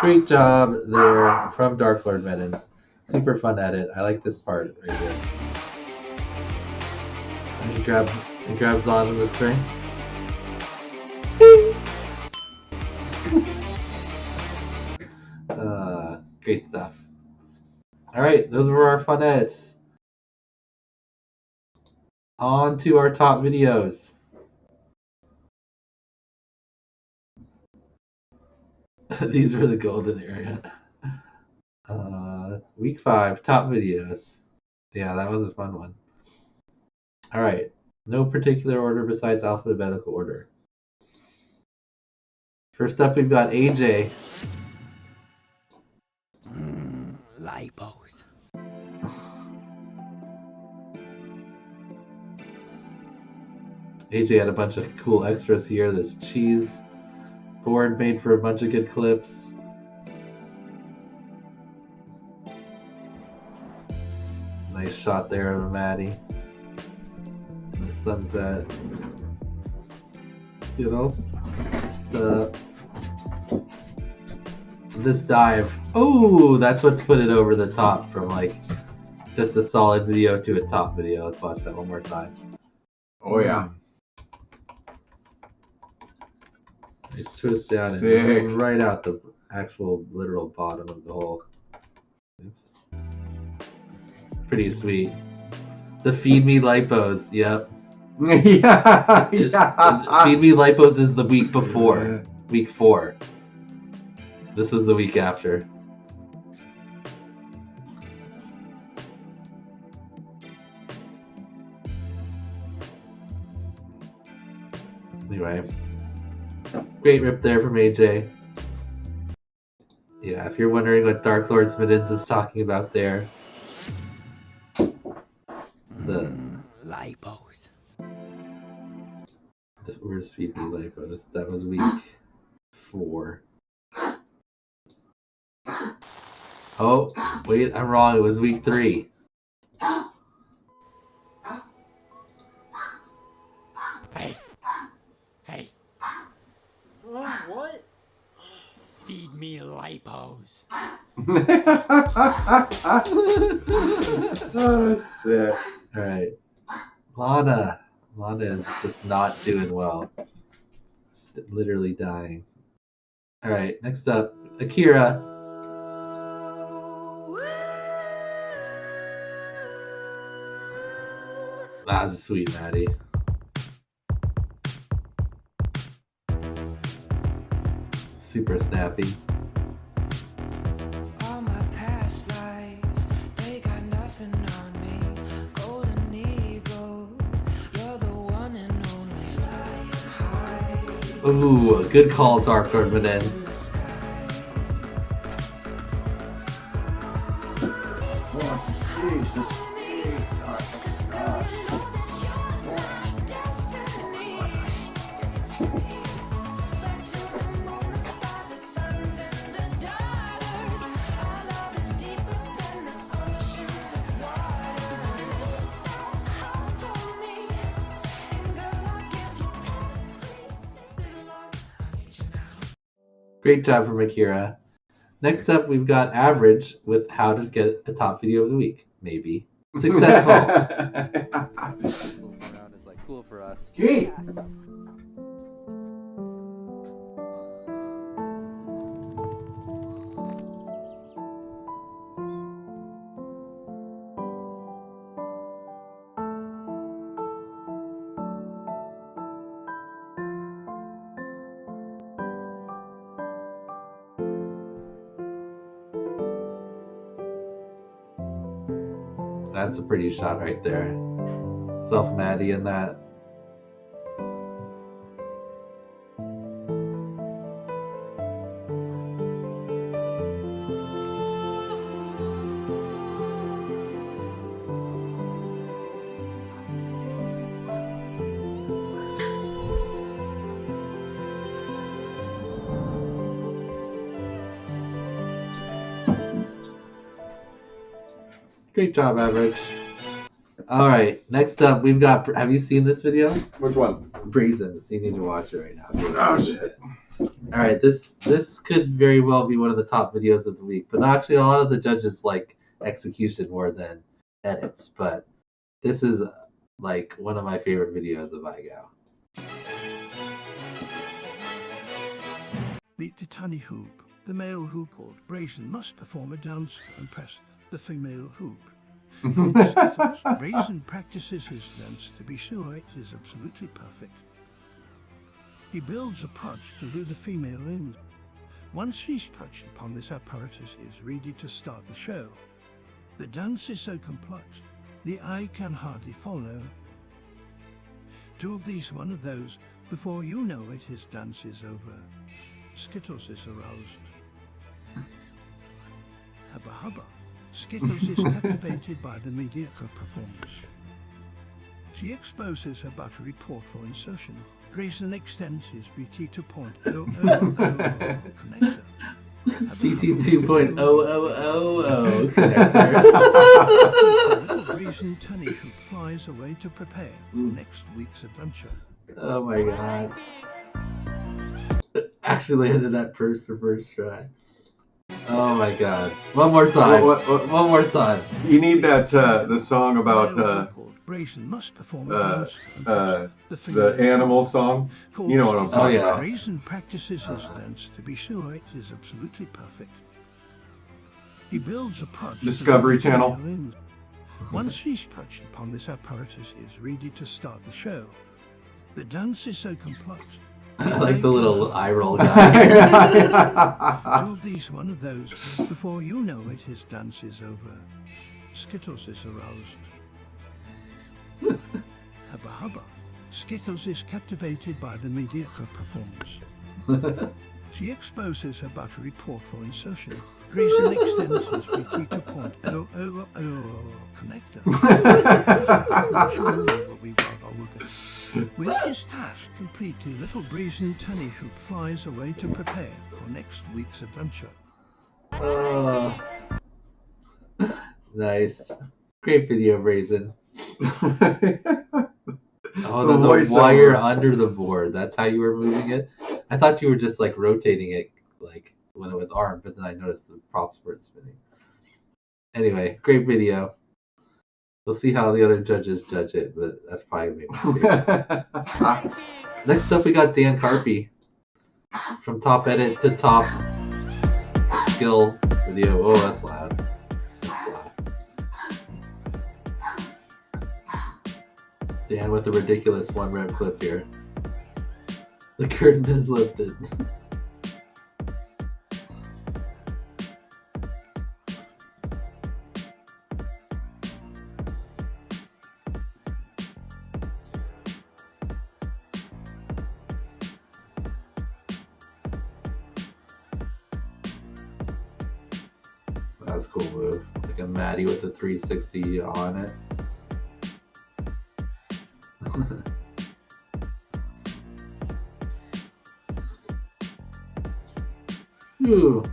Great job there from Dark Lord Middens. Super fun edit. I like this part right here. And he grabs on the string. Great stuff. Alright, those were our fun edits. On to our top videos. These were the golden area. Week 5, top videos. Yeah, that was a fun one. Alright. No particular order besides alphabetical order. First up, we've got AJ. Lipos. AJ had a bunch of cool extras here. This cheese board made for a bunch of good clips. Nice shot there of Matty. The sunset. What else? This dive. Oh, that's what's put it over the top from like just a solid video to a top video. Let's watch that one more time. Oh yeah. Nice twist down Sick. and right out the actual literal bottom of the hole. Oops. Pretty sweet. The Feed Me Lipos, yep. Yeah. Feed Me Lipos is the week before. Week 4. This was the week after. Anyway. Great rip there from AJ. Yeah, if you're wondering what Dark Lord Smiddens is talking about there. Lipos. Where's Feed Me Lipos? That was week 4. Oh, wait, I'm wrong. It was week 3. Hey. Hey. What? Feed me lipos. Oh shit. Alright. Lana. Lana is just not doing well. Just literally dying. Alright, next up, Akira. That was a sweet Maddie. Super snappy. All my past lives, they got nothing on me. Golden eagle, you're the one and only. Flying high. Ooh, good call, Dark Lord Smiddens. Great job from Akira. Next up, we've got Average with how to get a top video of the week. Maybe. Successful. Is like cool for us. Gee. That's a pretty shot right there. Self Maddie in that. Great job, Average. Alright, next up we've got... Have you seen this video? Which one? Breezens. You need to watch it right now. Okay, Oh, this is shit. it. Alright, this could very well be one of the top videos of the week, but actually a lot of the judges like execution more than edits, but this is like one of my favorite videos of IGOW. Meet the tunny hoop. The male hoop or brazen must perform a dance and press the female hoop. Brazen practices his dance to be sure it is absolutely perfect. He builds a pouch to lure the female in. Once she's touched upon this apparatus, he is ready to start the show. The dance is so complex, the eye can hardly follow. Two of these, one of those. Before you know it, his dance is over. Skittles is aroused. Hubba hubba. Skittles is captivated by the mediocre performance. She exposes her buttery port for insertion. Grayson extends his BT 2.000 connector. BT 2.000 connector. Little Grayson Tunny Hoop flies away to prepare for next week's adventure. Oh my god. Actually landed that first try. Oh my god. One more time. One more time. You need that the song about Grayson must perform the animal song. You know what I'm talking about. Grayson practices his dance to be sure it is absolutely perfect. He builds a prod. Discovery Channel. Once he's touched upon this apparatus, he is ready to start the show. The dance is so complex. I like the little eye roll guy. Two of these, one of those. Before you know it, his dance is over. Skittles is aroused. Hubba hubba. Skittles is captivated by the mediocre performance. She exposes her buttery port for insertion. Grayson extends his BT 2.000 connector. With his task completed, little Grayson Tunny Hoop flies away to prepare for next week's adventure. Nice. Great video, Raisin. Oh, The there's a voiceover. wire under the board. That's how you were moving it? I thought you were just like rotating it like when it was armed, but then I noticed the props weren't spinning. Anyway, great video. We'll see how the other judges judge it, but that's probably my favorite. Next up, we got Dan Carpy. From top edit to top skill video. Oh, that's loud. That's loud. Dan with a ridiculous 1 rep clip here. The curtain is lifted. That's a cool move. Like a Matty with a 360 on it. Ooh,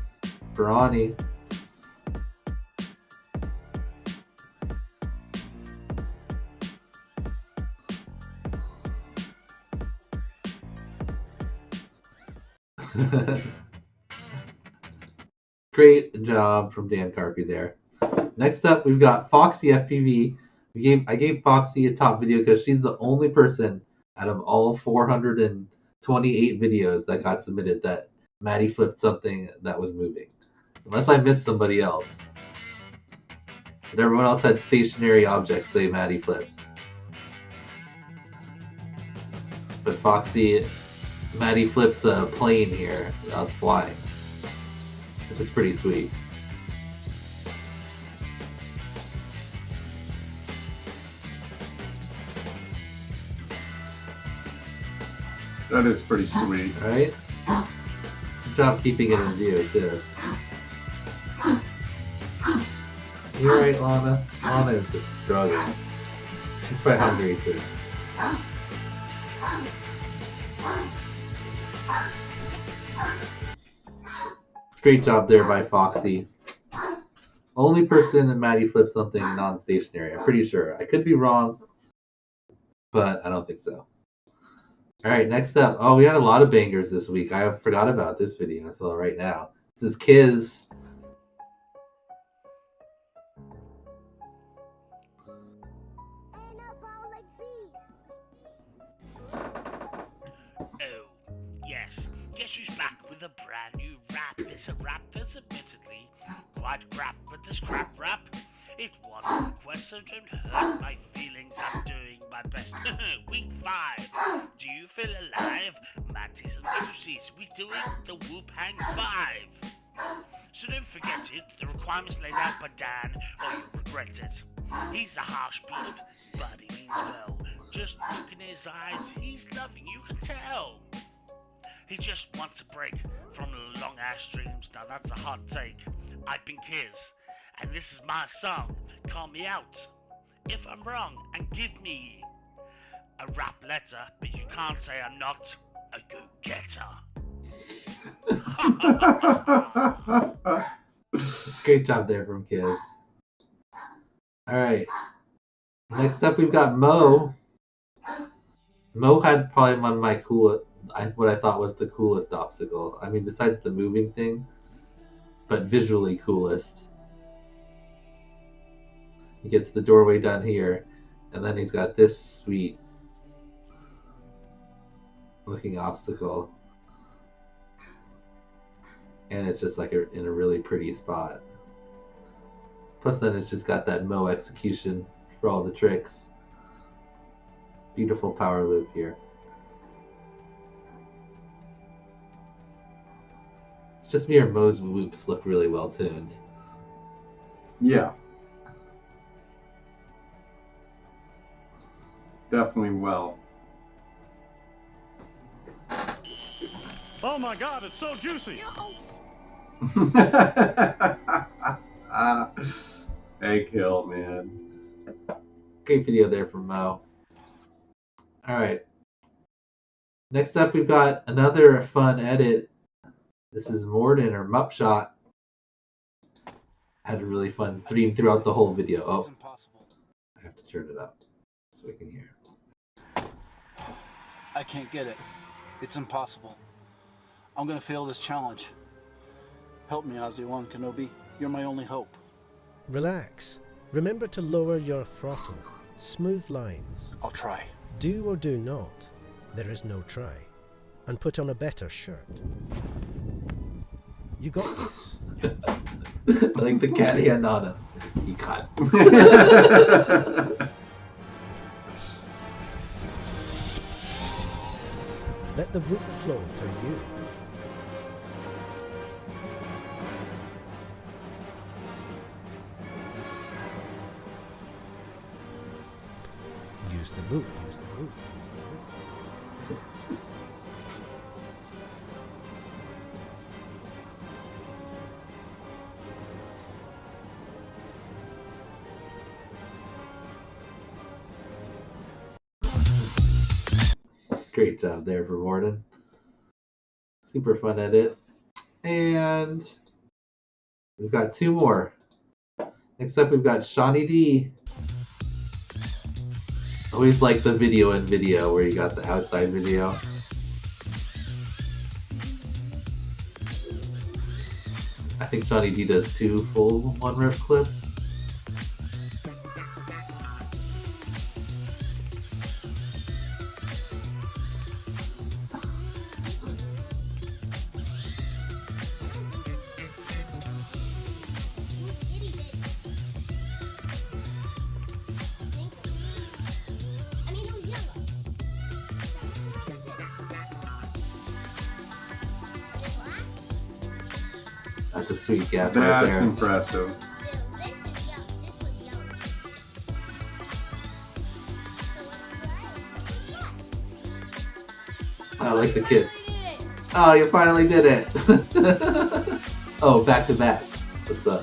brawny. Great job from Dan Carpy there. Next up, we've got Foxy FPV. I gave Foxy a top video because she's the only person out of all 428 videos that got submitted that Matty flipped something that was moving. Unless I missed somebody else. But everyone else had stationary objects they Matty flips. But Foxy, Matty flips a plane here. Now it's flying. Which is pretty sweet. That is pretty sweet. Right? Good job keeping it in view, too. You're right, Lana. Lana is just struggling. She's quite hungry, too. Great job there by Foxy. Only person that Matty flipped something non-stationary. I'm pretty sure. I could be wrong, but I don't think so. Alright, next up. Oh, we had a lot of bangers this week. I forgot about this video until right now. This is Kiz. Oh, yes. Guess who's back with a brand new rap? It's a rap that's admittedly quite crap, but this crap rap, it wasn't requested and hurt my feelings. I'm doing my best. Week 5. Do you feel alive? Matties and Juicies, we doing the Whoop Hang 5. So don't forget it, the requirements laid out by Dan, or you'll regret it. He's a harsh beast, but he means well. Just look in his eyes, he's loving, you can tell. He just wants a break from the long ass streams. Now that's a hot take. I've been Kiz, and this is my song. Call me out if I'm wrong, and give me a rap letter, but you can't say I'm not a go-getter. Great job there from Kiz. Alright. Next up we've got Mo. Mo had probably one of my what I thought was the coolest obstacle. I mean, besides the moving thing, but visually coolest. He gets the doorway done here, and then he's got this sweet looking obstacle. And it's just like in a really pretty spot. Plus then it's just got that Mo execution for all the tricks. Beautiful power loop here. It's just me or Mo's loops look really well tuned. Yeah. Definitely well. Oh my god, it's so juicy! Egg Hill, man. Great video there from Mo. Alright. Next up we've got another fun edit. This is Morden or Mupshot. Had a really fun theme throughout the whole video. Oh, I have to turn it up so we can hear. I can't get it. It's impossible. I'm gonna fail this challenge. Help me, Ozzy-Wan Kenobi. You're my only hope. Relax. Remember to lower your throttle. Smooth lines. I'll try. Do or do not. There is no try. And put on a better shirt. You got this. I like the cat hand on him. You got Let the root flow for you. Use the root, use the root, use the root. Great job there for Morden. Super fun edit. And we've got two more. Next up we've got Shawnee D. Always like the video in video where you got the outside video. I think Shawnee D does 2 full 1-rip clips. That's a sweet gap right there. That's impressive. I like the kid. Oh, you finally did it! Oh, back to back. What's up?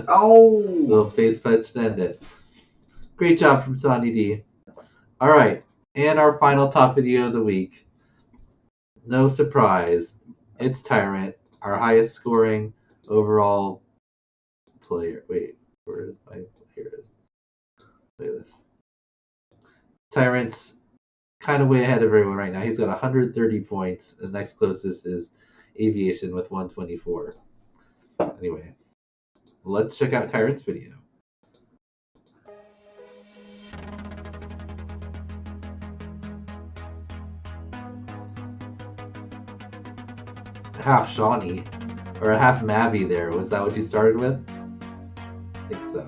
Oh! Little face punch to end it. Great job from Sonny D. Alright, and our final top video of the week. No surprise. It's Tyrant, our highest scoring overall player. Wait, where is my... Here it is. Playlist. Tyrant's kind of way ahead of everyone right now. He's got 130 points. The next closest is Aviation with 124. Anyway, let's check out Tyrant's video. Half Shawnee, or a half Mavi there. Was that what you started with? I think so.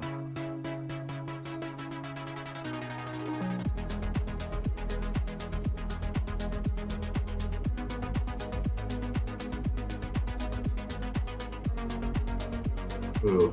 Ooh.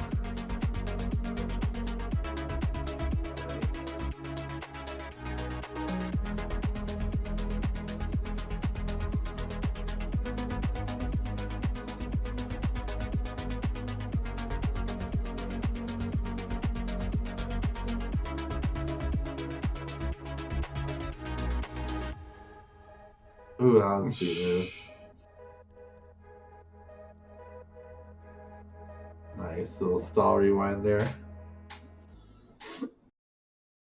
Ooh, that was sweet move. Nice little stall rewind there.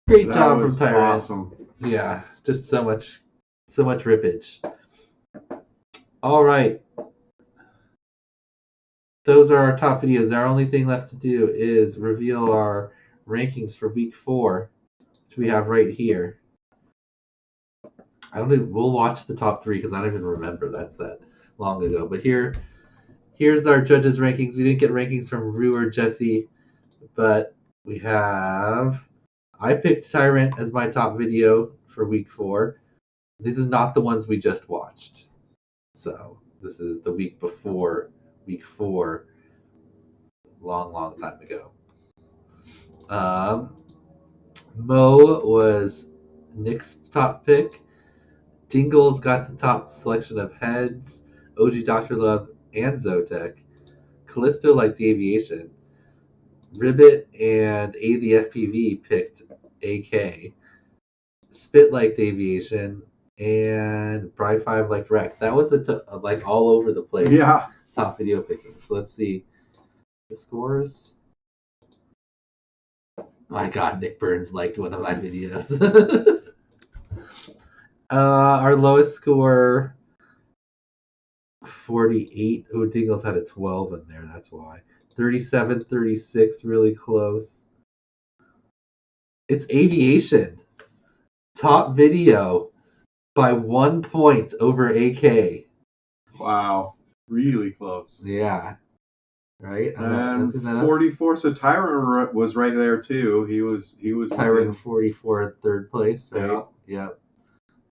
Great That job was from Tyrant. awesome. Yeah, just so much rippage. All right. Those are our top videos. Our only thing left to do is reveal our rankings for week 4, which we have right here. We'll watch the top 3 because I don't even remember. That's that long ago. But here's our judges' rankings. We didn't get rankings from Rue or Jesse, but we have. I picked Tyrant as my top video for week 4. This is not the ones we just watched. So this is the week before week 4. Long time ago. Mo was Nick's top pick. Dingle's got the top selection of heads. OG Dr. Love and Zotek. Callisto liked Aviation. Ribbit and A the FPV picked AK. Spit liked Aviation. And Bri5 liked Rec. That was like all over the place. Yeah. Top video picking. So let's see the scores. My God, Nick Burns liked one of my videos. Our lowest score, 48. Oh, Dingles had a 12 in there. That's why. 37, 36, really close. It's Aviation. Top video by 1 point over AK. Wow. Really close. Yeah. Right? And 44. So Tyrant was right there too. He was Tyrant 44 in 3rd place, right? Yep.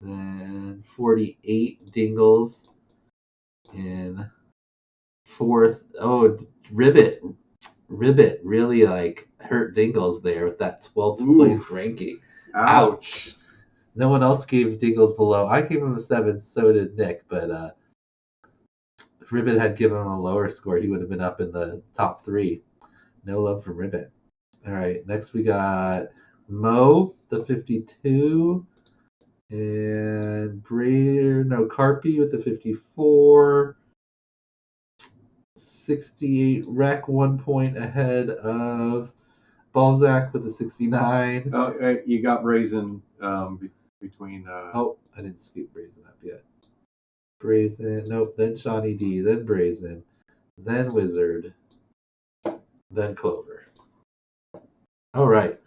Then 48 Dingles in 4th. Oh, Ribbit really like hurt Dingles there with that 12th place ranking. Ouch. No one else gave Dingles below. I gave him a 7, so did Nick, but if Ribbit had given him a lower score, he would have been up in the top 3. No love for Ribbit. All right, next we got Mo, the 52. And Carpy with the 54. 68. Rec 1 point ahead of Balzac with the 69. Oh, you got Brazen between. Oh, I didn't scoop Brazen up yet. Brazen, nope. Then Shawnee D, then Brazen, then Wizard, then Clover. All right.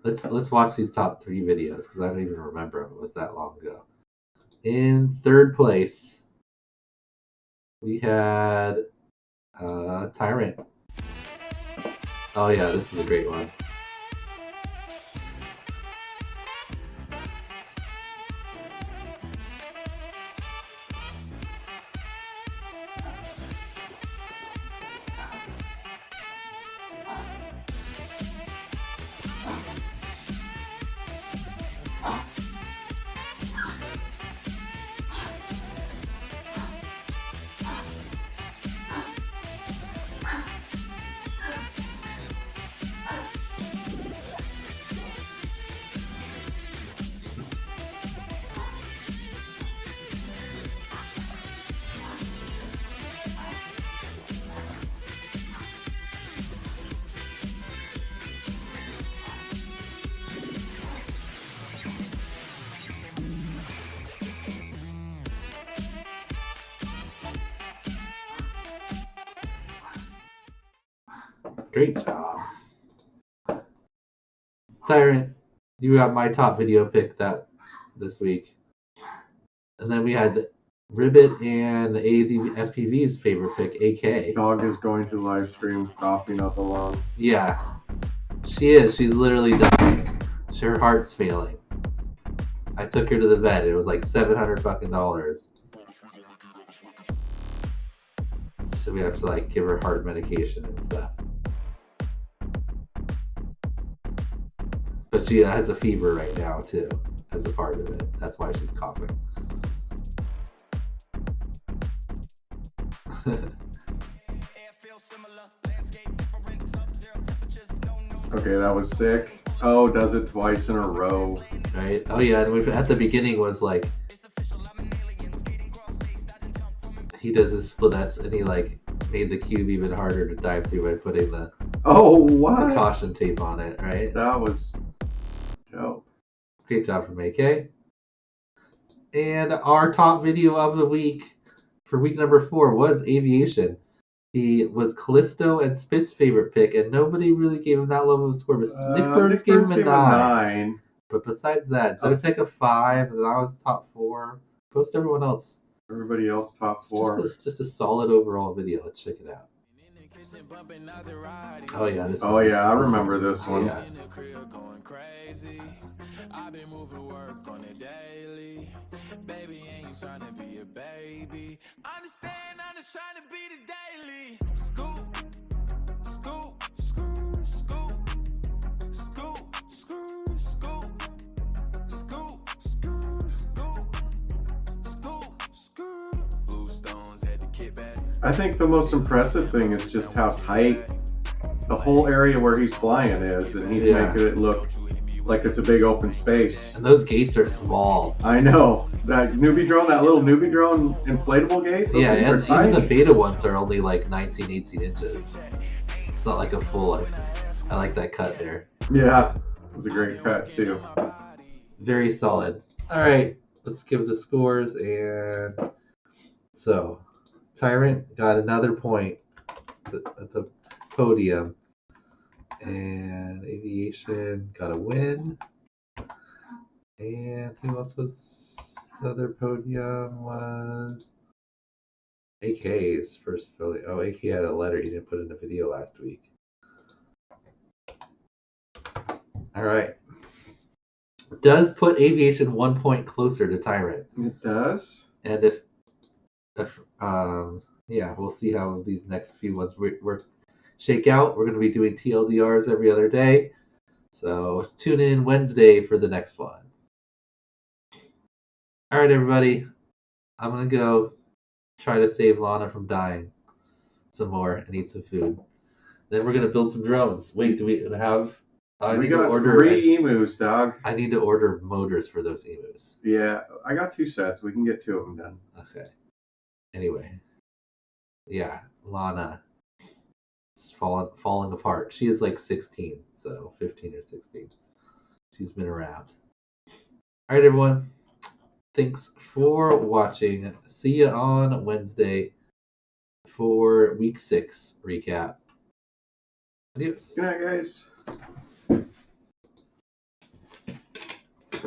Let's watch these top 3 videos because I don't even remember them. It was that long ago. In 3rd place, we had Tyrant. Oh yeah, this is a great one. Great job. Tyrant, you got my top video pick this week. And then we had Ribbit and the FPV's favorite pick, AK. Dog is going to live stream coughing up a lung. Yeah. She is. She's literally dying. Her heart's failing. I took her to the vet. It was like $700. So we have to like give her heart medication and stuff. But she has a fever right now too, as a part of it. That's why she's coughing. Okay, that was sick. Oh, does it twice in a row. Right? Oh yeah, and we've, at the beginning was like, he does his split S and he like made the cube even harder to dive through by putting the what? The caution tape on it, right? That was dope. Great job from AK. And our top video of the week for week number 4 was Aviation. He was Callisto and Spit's favorite pick, and nobody really gave him that low of a score. But Nick Burns gave him a 9. But besides that, Zotek a 5, and then I was top 4. Most everyone else. Everybody else top 4. Just a solid overall video. Let's check it out. Oh yeah, this one. Oh yeah, I remember this one. Yeah. I've been moving work on it daily. Baby ain't trying to be a baby. Understand, I'm just trying to be the daily. Scoop, scoop, scoop, scoop, scoop, scoop, scoop, scoop, scoop, scoop, scoop. Blue stones at the kit bag. I think the most impressive thing is just how tight the whole area where he's flying is, and he's making it look like it's a big open space. And those gates are small. I know. That newbie drone, that little newbie drone inflatable gate? Yeah, and even the beta ones are only like 19, 18 inches. It's not like a full. I like that cut there. Yeah, it was a great cut too. Very solid. All right, let's give the scores. And so, Tyrant got another point at the podium. And Aviation got a win. And who else was the other podium? Was AK's first podium. Oh, AK had a letter he didn't put in the video last week. All right. Does put Aviation 1 point closer to Tyrant. It does. And if yeah, we'll see how these next few ones work. Shake out. We're going to be doing TLDRs every other day. So tune in Wednesday for the next one. All right, everybody. I'm going to go try to save Lana from dying some more and eat some food. Then we're going to build some drones. Wait, do we have... we got 3 emus, dog. I need to order motors for those emus. Yeah, I got 2 sets. We can get 2 of them done. Okay. Anyway. Yeah, Lana... It's falling apart. She is like 16, so 15 or 16. She's been around. All right, everyone. Thanks for watching. See you on Wednesday for week 6 recap. Adios. Good night, guys.